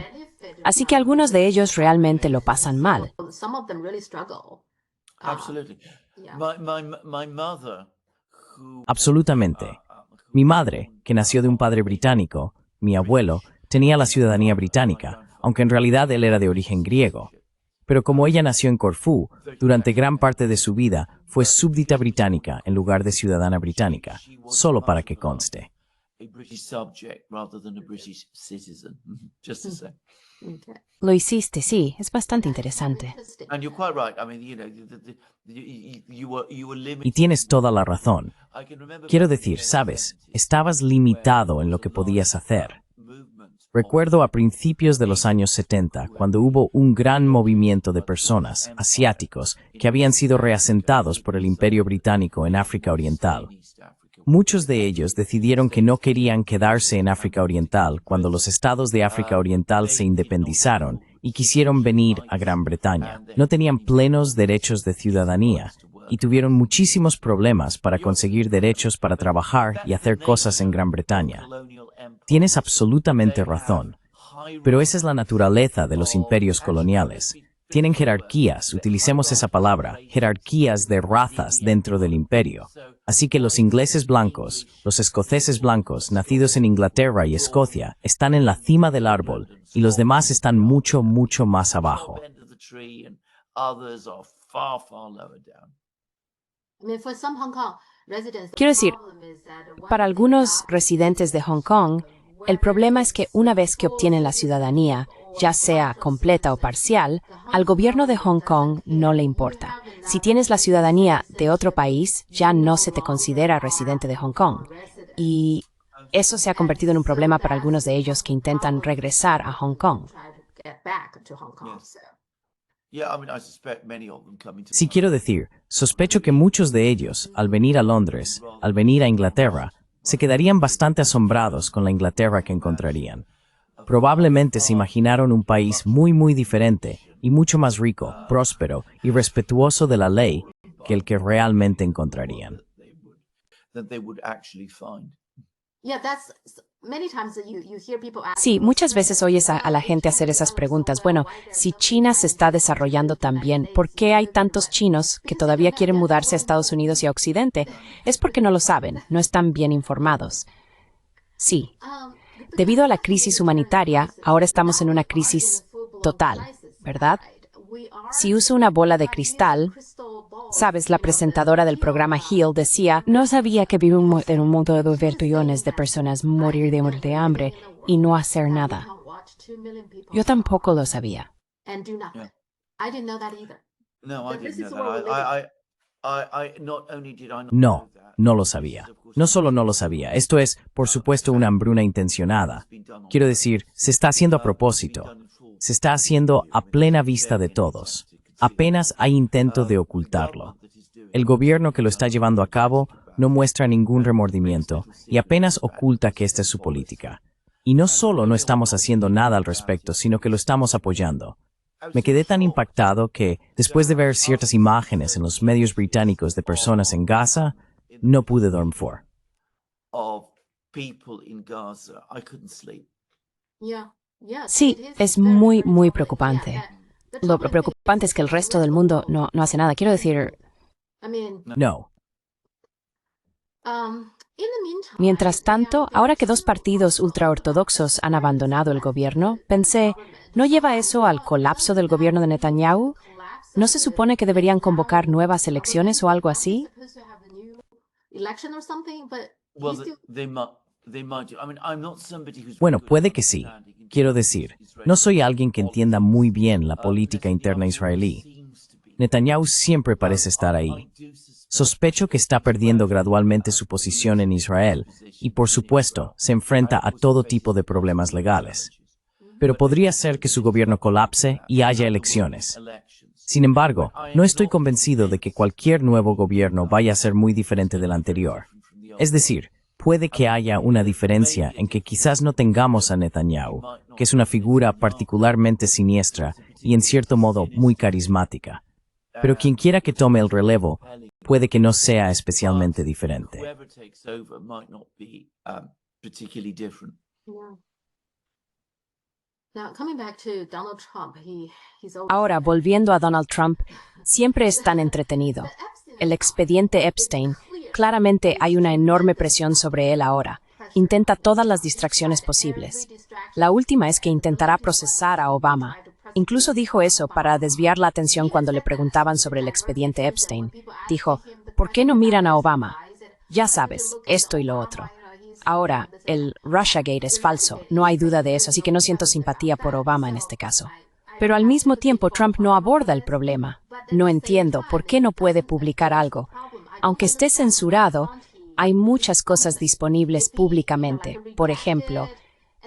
Speaker 1: Así que algunos de ellos realmente lo pasan mal.
Speaker 2: Absolutamente. Mi madre, que nació de un padre británico, mi abuelo, tenía la ciudadanía británica, aunque en realidad él era de origen griego. Pero como ella nació en Corfú, durante gran parte de su vida fue súbdita británica en lugar de ciudadana británica, solo para que conste.
Speaker 1: Lo hiciste, sí, es bastante interesante.
Speaker 2: Y tienes toda la razón. Quiero decir, sabes, estabas limitado en lo que podías hacer. Recuerdo a principios de los años 70, cuando hubo un gran movimiento de personas, asiáticos, que habían sido reasentados por el Imperio Británico en África Oriental. Muchos de ellos decidieron que no querían quedarse en África Oriental cuando los estados de África Oriental se independizaron y quisieron venir a Gran Bretaña. No tenían plenos derechos de ciudadanía y tuvieron muchísimos problemas para conseguir derechos para trabajar y hacer cosas en Gran Bretaña. Tienes absolutamente razón, pero esa es la naturaleza de los imperios coloniales. Tienen jerarquías, utilicemos esa palabra, jerarquías de razas dentro del imperio. Así que los ingleses blancos, los escoceses blancos, nacidos en Inglaterra y Escocia, están en la cima del árbol y los demás están mucho, mucho más abajo.
Speaker 1: Quiero decir, para algunos residentes de Hong Kong, el problema es que una vez que obtienen la ciudadanía, ya sea completa o parcial, al gobierno de Hong Kong no le importa. Si tienes la ciudadanía de otro país, ya no se te considera residente de Hong Kong. Y eso se ha convertido en un problema para algunos de ellos que intentan regresar a Hong Kong.
Speaker 2: Sí, quiero decir, sospecho que muchos de ellos, al venir a Londres, al venir a Inglaterra, se quedarían bastante asombrados con la Inglaterra que encontrarían. Probablemente se imaginaron un país muy, muy diferente y mucho más rico, próspero y respetuoso de la ley que el que realmente encontrarían.
Speaker 3: Than they would actually find.
Speaker 4: Yeah, that's many times that you hear people ask.
Speaker 1: Sí, muchas veces oyes a la gente hacer esas preguntas. Bueno, si China se está desarrollando tan bien, ¿por qué hay tantos chinos que todavía quieren mudarse a Estados Unidos y a Occidente? Es porque no lo saben, no están bien informados. Sí, debido a la crisis humanitaria, ahora estamos en una crisis total, ¿verdad? Si uso una bola de cristal, sabes, la presentadora del programa Hill decía, no sabía que vivimos en un mundo de 2 billones de personas morir de hambre y no hacer nada. Yo tampoco lo sabía.
Speaker 4: And do nothing. I didn't know that either.
Speaker 3: No, I
Speaker 4: But this
Speaker 3: didn't
Speaker 4: is
Speaker 3: know
Speaker 4: where we're
Speaker 3: that. I not only did I not
Speaker 2: No,
Speaker 3: know that,
Speaker 2: no lo sabía. No solo no lo sabía, esto es, por supuesto, una hambruna intencionada. Quiero decir, se está haciendo a propósito. Se está haciendo a plena vista de todos. Apenas hay intento de ocultarlo. El gobierno que lo está llevando a cabo no muestra ningún remordimiento y apenas oculta que esta es su política. Y no solo no estamos haciendo nada al respecto, sino que lo estamos apoyando. Me quedé tan impactado que, después de ver ciertas imágenes en los medios británicos de personas en Gaza, no pude dormir.
Speaker 3: of people in Gaza, I couldn't sleep.
Speaker 4: Yeah. Yes,
Speaker 1: Sí,
Speaker 4: it is
Speaker 1: es
Speaker 4: very,
Speaker 1: muy,
Speaker 4: very
Speaker 1: muy
Speaker 4: troubling.
Speaker 1: preocupante.
Speaker 4: Yeah, the
Speaker 1: Lo
Speaker 4: troubling
Speaker 1: preocupante es que el resto del mundo no hace nada. Quiero decir,
Speaker 4: I mean,
Speaker 2: No.
Speaker 4: in the meantime,
Speaker 1: mientras tanto, ahora que 2 partidos ultraortodoxos han abandonado el gobierno, pensé, ¿no lleva eso al colapso del gobierno de Netanyahu? ¿No se supone que deberían convocar nuevas elecciones o algo así?
Speaker 4: election or something, but
Speaker 3: Well,
Speaker 4: he's still
Speaker 3: they might do. I mean, I'm not somebody who's
Speaker 2: Bueno,
Speaker 3: very good
Speaker 2: puede
Speaker 3: at
Speaker 2: que sí.
Speaker 3: understanding
Speaker 2: Quiero decir, no soy alguien que entienda muy bien la política interna israelí. Netanyahu siempre parece estar ahí. Sospecho que está perdiendo gradualmente su posición en Israel y, por supuesto, se enfrenta a todo tipo de problemas legales. Pero podría ser que su gobierno colapse y haya elecciones. Sin embargo, no estoy convencido de que cualquier nuevo gobierno vaya a ser muy diferente del anterior. Es decir, puede que haya una diferencia en que quizás no tengamos a Netanyahu, que es una figura particularmente siniestra y en cierto modo muy carismática. Pero quien quiera que tome el relevo puede que no sea especialmente diferente.
Speaker 3: Whoever takes over might not be particularly different.
Speaker 4: yeah. Now coming back to Donald Trump, he's always
Speaker 1: Ahora, volviendo a Donald Trump, siempre es tan entretenido. El expediente Epstein, claramente hay una enorme presión sobre él ahora. Intenta todas las distracciones posibles. La última es que intentará procesar a Obama. Incluso dijo eso para desviar la atención cuando le preguntaban sobre el expediente Epstein. Dijo, ¿por qué no miran a Obama? Ya sabes, esto y lo otro. Ahora, el Russiagate es falso, no hay duda de eso, así que no siento simpatía por Obama en este caso. Pero al mismo tiempo, Trump no aborda el problema. No entiendo por qué no puede publicar algo. Aunque esté censurado, hay muchas cosas disponibles públicamente. Por ejemplo,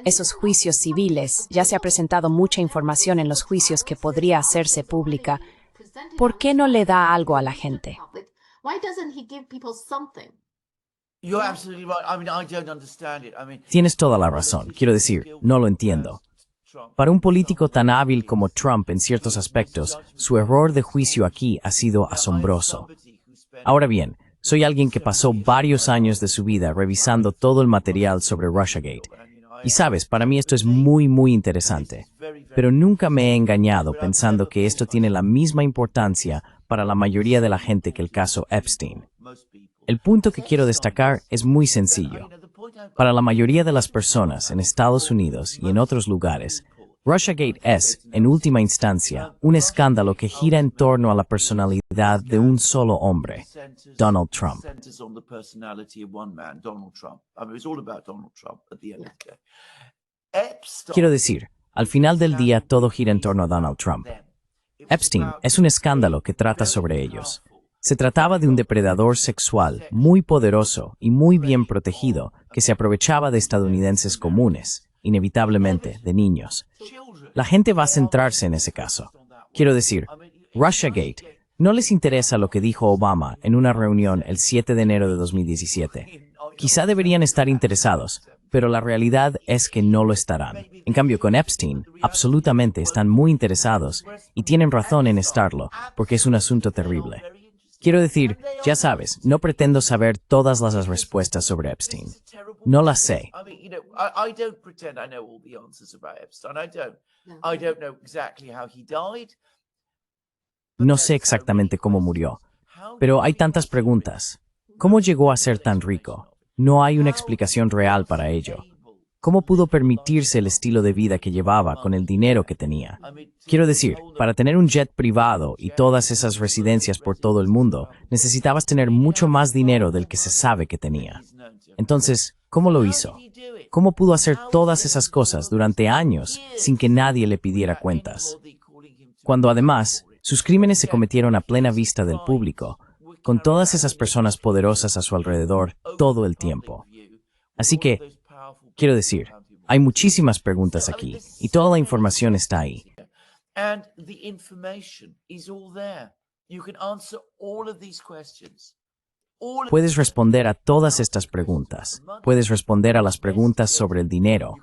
Speaker 1: esos juicios civiles. Ya se ha presentado mucha información en los juicios que podría hacerse pública. ¿Por qué no le da algo a la gente?
Speaker 4: Why doesn't he give people something?
Speaker 3: You're absolutely right. I mean, I don't understand it. I mean,
Speaker 2: Tienes toda la razón. Quiero decir, no lo entiendo. Para un político tan hábil como Trump en ciertos aspectos, su error de juicio aquí ha sido asombroso. Ahora bien, soy alguien que pasó varios años de su vida revisando todo el material sobre Russiagate. Y sabes, para mí esto es muy, muy interesante. Pero nunca me he engañado pensando que esto tiene la misma importancia para la mayoría de la gente que el caso Epstein. El punto que quiero destacar es muy sencillo. Para la mayoría de las personas en Estados Unidos y en otros lugares, Russiagate es, en última instancia, un escándalo que gira en torno a la personalidad de un solo hombre, Donald Trump.
Speaker 3: centers on the personality of one man, Donald Trump. I mean, it's all about Donald Trump at the end of the day. Epstein,
Speaker 2: Quiero decir, al final del día todo gira en torno a Donald Trump. Epstein es un escándalo que trata sobre ellos. Se trataba de un depredador sexual muy poderoso y muy bien protegido que se aprovechaba de estadounidenses comunes, inevitablemente de niños. La gente va a centrarse en ese caso. Quiero decir, Russiagate no les interesa lo que dijo Obama en una reunión el 7 de enero de 2017. Quizá deberían estar interesados, pero la realidad es que no lo estarán. En cambio, con Epstein, absolutamente están muy interesados y tienen razón en estarlo, porque es un asunto terrible. Quiero decir, ya sabes, no pretendo saber todas las respuestas sobre Epstein. No las sé.
Speaker 3: I mean, I don't pretend I know all the answers about Epstein. I don't. I don't know exactly how he died.
Speaker 2: No sé exactamente cómo murió, pero hay tantas preguntas. ¿Cómo llegó a ser tan rico? No hay una explicación real para ello. ¿Cómo pudo permitirse el estilo de vida que llevaba con el dinero que tenía? Quiero decir, para tener un jet privado y todas esas residencias por todo el mundo, necesitabas tener mucho más dinero del que se sabe que tenía. Entonces, ¿cómo lo hizo? ¿Cómo pudo hacer todas esas cosas durante años sin que nadie le pidiera cuentas? Cuando además, sus crímenes se cometieron a plena vista del público, con todas esas personas poderosas a su alrededor todo el tiempo. Así que, quiero decir, hay muchísimas preguntas aquí y toda la información está ahí.
Speaker 3: And the information is all there. You can answer all of these questions.
Speaker 2: Puedes responder a todas estas preguntas. Puedes responder a las preguntas sobre el dinero.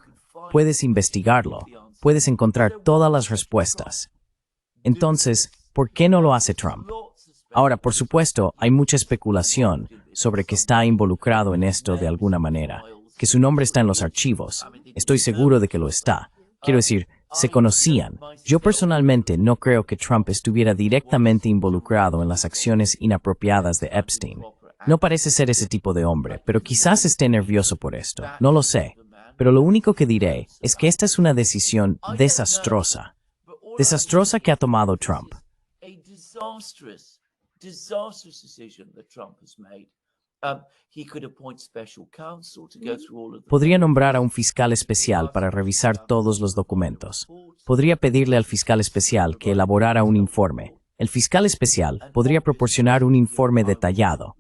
Speaker 2: Puedes investigarlo. Puedes encontrar todas las respuestas. Entonces, ¿por qué no lo hace Trump? Ahora, por supuesto, hay mucha especulación sobre que está involucrado en esto de alguna manera, que su nombre está en los archivos. Estoy seguro de que lo está. Quiero decir, se conocían. Yo personalmente no creo que Trump estuviera directamente involucrado en las acciones inapropiadas de Epstein. No parece ser ese tipo de hombre, pero quizás esté nervioso por esto. No lo sé. Pero lo único que diré es que esta es una decisión desastrosa. Desastrosa que ha tomado Trump.
Speaker 3: A disastrous decision that Trump has made. He could appoint special counsel to go through all of the...
Speaker 2: Podría nombrar a un fiscal especial para revisar todos los documentos. Podría pedirle al fiscal especial que elaborara un informe. El fiscal especial podría proporcionar un informe detallado.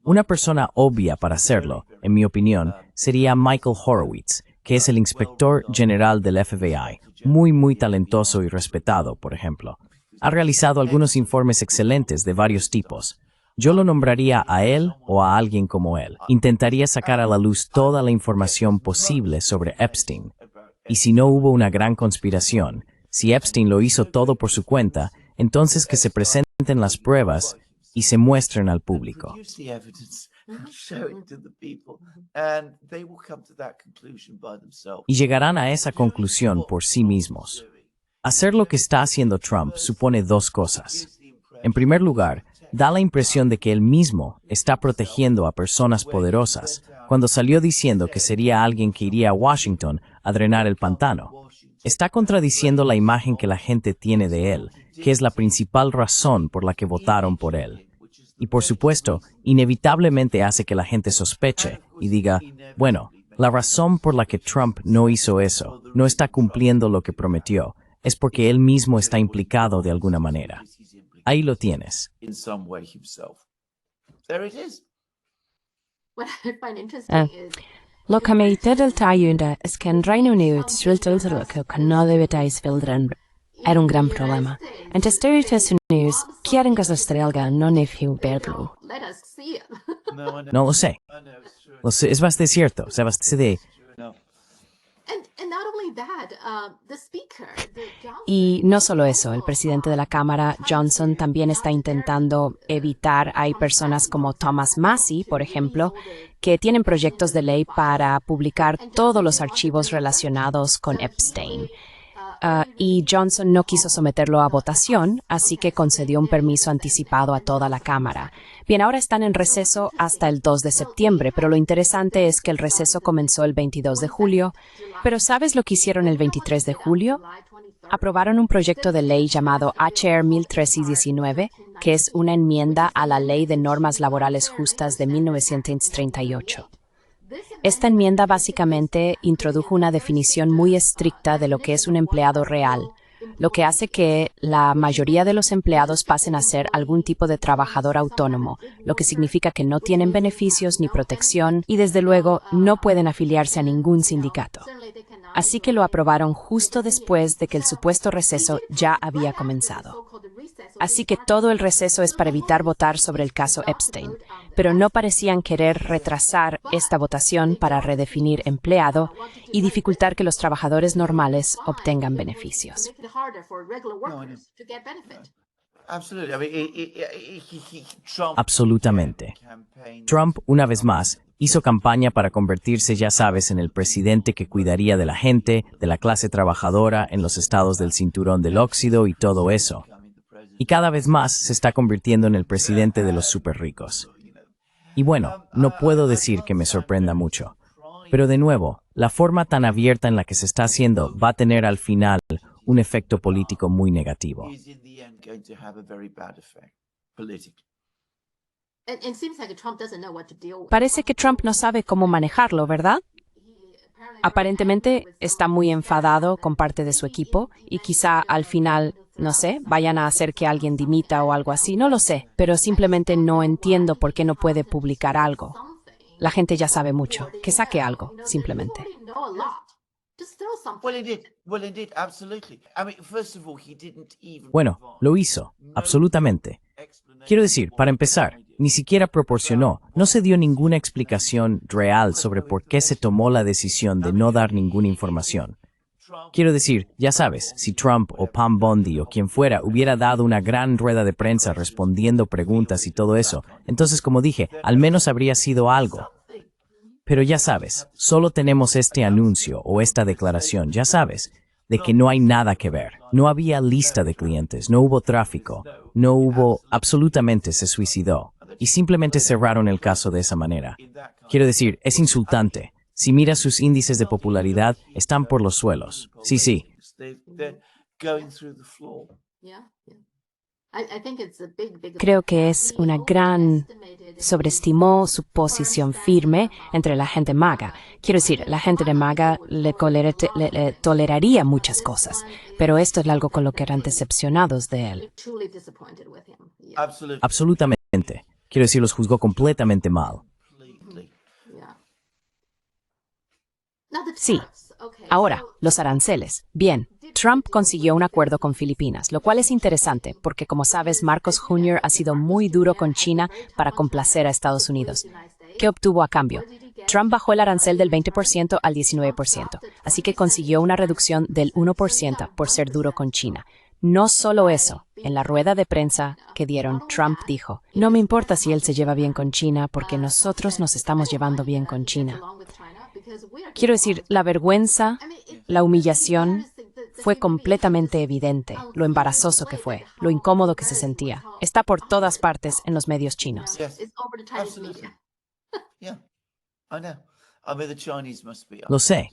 Speaker 2: Una persona obvia para hacerlo, en mi opinión, sería Michael Horowitz, que es el inspector general del FBI, muy talentoso y respetado, por ejemplo. Ha realizado algunos informes excelentes de varios tipos. Yo lo nombraría a él o a alguien como él. Intentaría sacar a la luz toda la información posible sobre Epstein. Y si no hubo una gran conspiración, si Epstein lo hizo todo por su cuenta, entonces que se presenten las pruebas y se muestren al público.
Speaker 3: Produce the evidence and show it to the people, and they will come to that conclusion by themselves.
Speaker 2: Y llegarán a esa conclusión por sí mismos. Hacer lo que está haciendo Trump supone dos cosas. En primer lugar, da la impresión de que él mismo está protegiendo a personas poderosas, cuando salió diciendo que sería alguien que iría a Washington a drenar el pantano. Está contradiciendo la imagen que la gente tiene de él, que es la principal razón por la que votaron por él. Y por supuesto, inevitablemente hace que la gente sospeche y diga, bueno, la razón por la que Trump no hizo eso, no está cumpliendo lo que prometió, es porque él mismo está implicado de alguna manera. Ahí lo tienes.
Speaker 3: In some way himself. There it is.
Speaker 4: What I find interesting is
Speaker 1: Lo que me ayuda es que en Reino Unido que no debetáis filtrar era un gran problema. En Estados Unidos quieren que se estrelga, no necesito verlo.
Speaker 4: let us see it.
Speaker 3: No, I know.
Speaker 2: No lo sé.
Speaker 3: I know it's true.
Speaker 2: Lo sé, es bastante cierto. Es bastante...
Speaker 3: No.
Speaker 4: And not only that, the speaker, the Johnson,
Speaker 1: Y no solo eso, el presidente de la Cámara, Johnson, también está intentando evitar, hay personas como Thomas Massie, por ejemplo, que tienen proyectos de ley para publicar todos los archivos relacionados con Epstein. Y Johnson no quiso someterlo a votación, así que concedió un permiso anticipado a toda la Cámara. Bien, ahora están en receso hasta el 2 de septiembre, pero lo interesante es que el receso comenzó el 22 de julio. Pero ¿sabes lo que hicieron el 23 de julio? Aprobaron un proyecto de ley llamado HR 1319, que es una enmienda a la Ley de Normas Laborales Justas de 1938. Esta enmienda básicamente introdujo una definición muy estricta de lo que es un empleado real, lo que hace que la mayoría de los empleados pasen a ser algún tipo de trabajador autónomo, lo que significa que no tienen beneficios ni protección y desde luego no pueden afiliarse a ningún sindicato. Así que lo aprobaron justo después de que el supuesto receso ya había comenzado. Así que todo el receso es para evitar votar sobre el caso Epstein, pero no parecían querer retrasar esta votación para redefinir empleado y dificultar que los trabajadores normales obtengan beneficios.
Speaker 4: make it harder for regular workers to get benefit.
Speaker 3: Absolutely. I mean, Trump
Speaker 2: Absolutamente.
Speaker 3: campaigned
Speaker 2: Trump, una vez más, hizo campaña para convertirse, ya sabes, en el presidente que cuidaría de la gente, de la clase trabajadora, en los estados del cinturón del óxido y todo eso.
Speaker 3: becoming the president.
Speaker 2: Y cada vez más se está convirtiendo en el presidente de los superricos. Y bueno, no puedo decir que me sorprenda mucho. Pero de nuevo, la forma tan abierta en la que se está haciendo va a tener al final un efecto político muy negativo.
Speaker 3: Is in the end going to have a very bad effect politically.
Speaker 4: And it seems like Trump doesn't know what to deal with.
Speaker 1: Parece que Trump no sabe cómo manejarlo, ¿verdad? Aparentemente está muy enfadado con parte de su equipo y quizá al final, no sé, vayan a hacer que alguien dimita o algo así, no lo sé, pero simplemente no entiendo por qué no puede publicar algo. La gente ya sabe mucho, que saque algo, simplemente.
Speaker 3: Well, indeed, absolutely. I mean, first of all, he didn't even
Speaker 2: Bueno,
Speaker 3: provide
Speaker 2: lo hizo, absolutamente. Quiero decir, para empezar, ni siquiera proporcionó, no se dio ninguna explicación real sobre por qué se tomó la decisión de no dar ninguna información. Quiero decir, ya sabes, si Trump o Pam Bondi o quien fuera hubiera dado una gran rueda de prensa respondiendo preguntas y todo eso, entonces, como dije, al menos habría sido algo. Pero ya sabes, solo tenemos este anuncio o esta declaración, ya sabes, de que no hay nada que ver. No había lista de clientes, no hubo tráfico, no hubo, absolutamente se suicidó. Y simplemente cerraron el caso de esa manera. Quiero decir, es insultante. Si miras sus índices de popularidad, están por los suelos. Sí, sí.
Speaker 3: They're going through the floor.
Speaker 1: Creo que es una gran... sobreestimó su posición firme entre la gente MAGA. Quiero decir, la gente de MAGA le toleraría muchas cosas, pero esto es algo con lo que eran decepcionados de él.
Speaker 3: Absolutely.
Speaker 2: Absolutamente. Quiero decir, los juzgó completamente mal.
Speaker 1: Sí. Ahora, los aranceles. Bien, Trump consiguió un acuerdo con Filipinas, lo cual es interesante porque, como sabes, Marcos Jr. ha sido muy duro con China para complacer a Estados Unidos. ¿Qué obtuvo a cambio? Trump bajó el arancel del 20% al 19%, así que consiguió una reducción del 1% por ser duro con China. No solo eso, en la rueda de prensa que dieron, Trump dijo, no me importa si él se lleva bien con China porque nosotros nos estamos llevando bien con China. Quiero decir, la vergüenza, la humillación, fue completamente evidente, lo embarazoso que fue, lo incómodo que se sentía. Está por todas partes en los medios chinos.
Speaker 3: Yes, absolutely. Yeah, I know. I mean, the Chinese must be.
Speaker 2: Lo sé.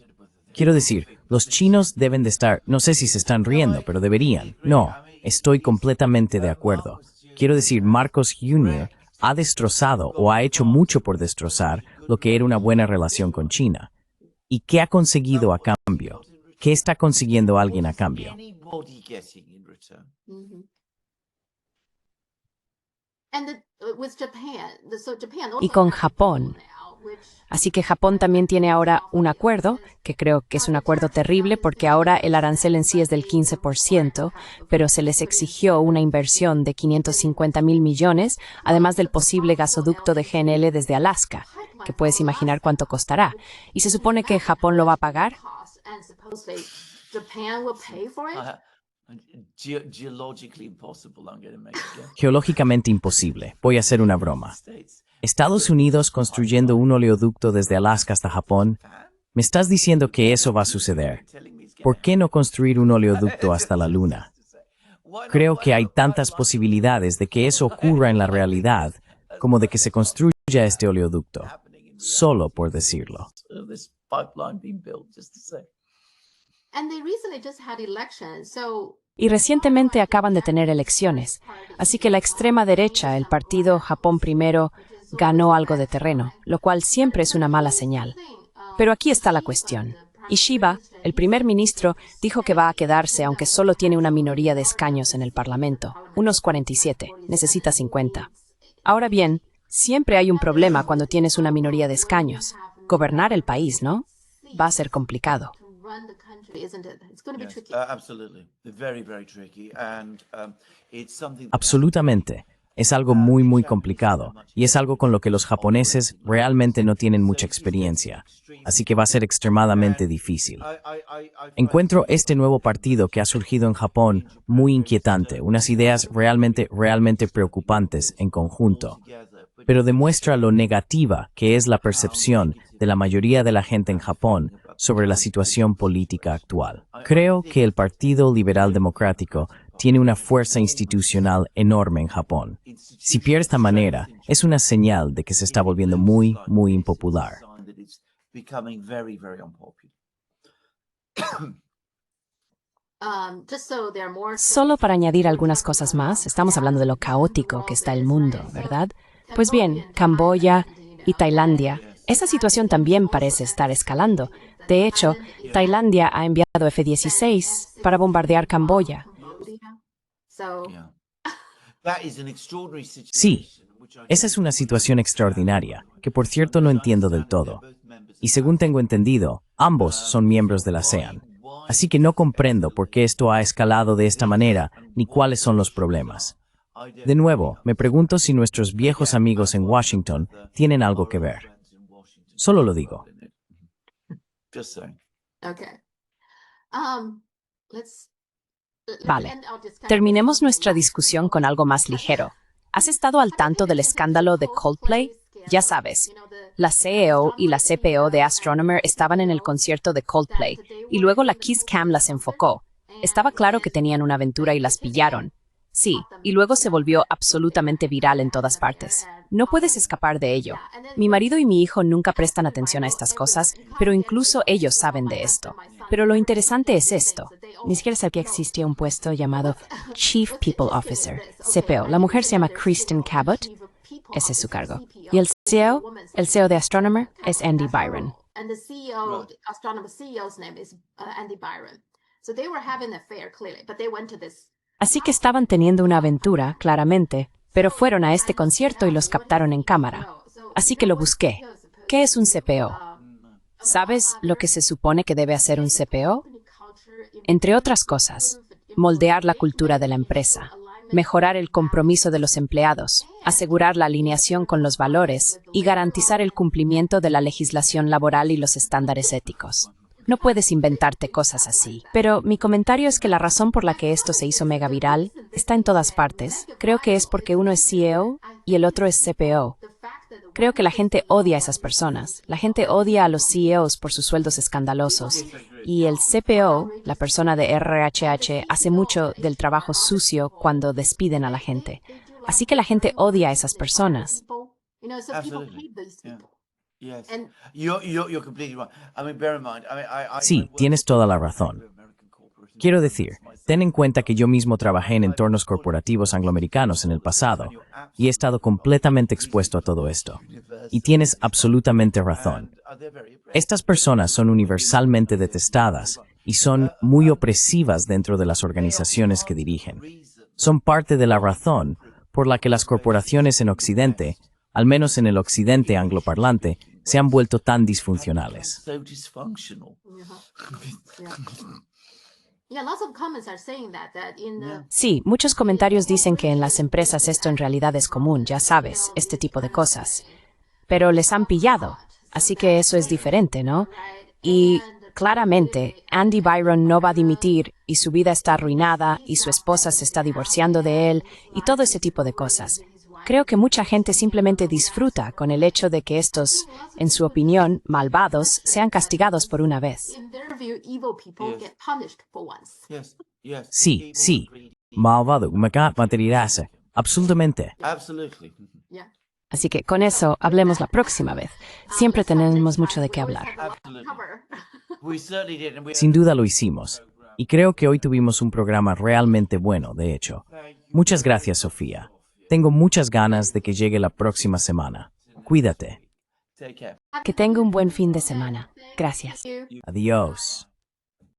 Speaker 2: Quiero decir, los chinos deben de estar, no sé si se están riendo, pero deberían. No, estoy completamente de acuerdo. Quiero decir, Marcos Jr. ha destrozado o ha hecho mucho por destrozar lo que era una buena relación con China. ¿Y qué ha conseguido a cambio? ¿Qué está consiguiendo alguien a cambio?
Speaker 3: Anybody getting in return?
Speaker 1: Y con Japón. Así que Japón también tiene ahora un acuerdo, que creo que es un acuerdo terrible porque ahora el arancel en sí es del 15%, pero se les exigió una inversión de 550,000 millones, además del posible gasoducto de GNL desde Alaska, que puedes imaginar cuánto costará. Y se supone que Japón lo va a pagar.
Speaker 3: Geologically impossible. I'm going to make it.
Speaker 2: Geológicamente imposible. Voy a hacer una broma. Estados Unidos construyendo un oleoducto desde Alaska hasta Japón. ¿Me estás diciendo que eso va a suceder? ¿Por qué no construir un oleoducto hasta la Luna? Creo que hay tantas posibilidades de que eso ocurra en la realidad como de que se construya este oleoducto. Solo por decirlo.
Speaker 3: This pipeline being built, just to say.
Speaker 1: Y recientemente acaban de tener elecciones, así que la extrema derecha, el partido Japón Primero, ganó algo de terreno, lo cual siempre es una mala señal. Pero aquí está la cuestión. Ishiba, el primer ministro, dijo que va a quedarse aunque solo tiene una minoría de escaños en el Parlamento, unos 47, necesita 50. Ahora bien, siempre hay un problema cuando tienes una minoría de escaños. Gobernar el país, ¿no? Va a ser complicado.
Speaker 3: Absolutely. Very, very tricky. And it's something.
Speaker 2: Absolutamente. es algo muy complicado y es algo con lo que los japoneses realmente no tienen mucha experiencia, así que va a ser extremadamente difícil. Encuentro este nuevo partido que ha surgido en Japón muy inquietante, unas ideas realmente preocupantes en conjunto, pero demuestra lo negativa que es la percepción de la mayoría de la gente en Japón sobre la situación política actual. Creo que el Partido Liberal Democrático tiene una fuerza institucional enorme en Japón. Si pierde esta manera, es una señal de que se está volviendo muy impopular.
Speaker 1: Solo para añadir algunas cosas más, estamos hablando de lo caótico que está el mundo, ¿verdad? Pues bien, Camboya y Tailandia, esa situación también parece estar escalando. De hecho, Tailandia ha enviado F-16 para bombardear Camboya.
Speaker 2: Sí, esa es una situación extraordinaria, que por cierto no entiendo del todo. Y según tengo entendido, ambos son miembros de la ASEAN. Así que no comprendo por qué esto ha escalado de esta manera, ni cuáles son los problemas. De nuevo, me pregunto si nuestros viejos amigos en Washington tienen algo que ver. Solo lo digo.
Speaker 1: Vale, terminemos nuestra discusión con algo más ligero. ¿Has estado al tanto del escándalo de Coldplay? Ya sabes, la CEO y la CPO de Astronomer estaban en el concierto de Coldplay y luego la Kiss Cam las enfocó. Estaba claro que tenían una aventura y las pillaron. Sí, y luego se volvió absolutamente viral en todas partes. No puedes escapar de ello. Mi marido y mi hijo nunca prestan atención a estas cosas, pero incluso ellos saben de esto. Pero lo interesante es esto. Ni siquiera sabía que existía un puesto llamado Chief People Officer, CPO. La mujer se llama Kristen Cabot. Ese es su cargo. Y el CEO de Astronomer es Andy Byron. Así que estaban teniendo una aventura, claramente, pero fueron a este concierto y los captaron en cámara. Así que lo busqué. ¿Qué es un CPO? ¿Sabes lo que se supone que debe hacer un CPO? Entre otras cosas, moldear la cultura de la empresa, mejorar el compromiso de los empleados, asegurar la alineación con los valores y garantizar el cumplimiento de la legislación laboral y los estándares éticos. No puedes inventarte cosas así. Pero mi comentario es que la razón por la que esto se hizo mega viral está en todas partes. Creo que es porque uno es CEO y el otro es CPO. Creo que la gente odia a esas personas. La gente odia a los CEOs por sus sueldos escandalosos. Y el CPO, la persona de RHH, hace mucho del trabajo sucio cuando despiden a la gente. Así que la gente odia a esas personas.
Speaker 2: Sí, tienes toda la razón. Quiero decir, ten en cuenta que yo mismo trabajé en entornos corporativos angloamericanos en el pasado y he estado completamente expuesto a todo esto. Y tienes absolutamente razón. Estas personas son universalmente detestadas y son muy opresivas dentro de las organizaciones que dirigen. Son parte de la razón por la que las corporaciones en Occidente, al menos en el Occidente angloparlante, se han vuelto tan disfuncionales.
Speaker 1: Sí, muchos comentarios dicen que en las empresas esto en realidad es común, ya sabes, este tipo de cosas. Pero les han pillado, así que eso es diferente, ¿no? Y claramente, Andy Byron no va a dimitir y su vida está arruinada y su esposa se está divorciando de él y todo ese tipo de cosas. Creo que mucha gente simplemente disfruta con el hecho de que estos, en su opinión, malvados, sean castigados por una vez.
Speaker 2: Sí, malvado, materiarse, absolutamente.
Speaker 1: Así que con eso, hablemos la próxima vez. Siempre tenemos mucho de qué hablar.
Speaker 2: Sin duda lo hicimos. Y creo que hoy tuvimos un programa realmente bueno, de hecho. Muchas gracias, Sofía. Tengo muchas ganas de que llegue la próxima semana. Cuídate.
Speaker 1: Que tenga un buen fin de semana. Gracias.
Speaker 2: Adiós.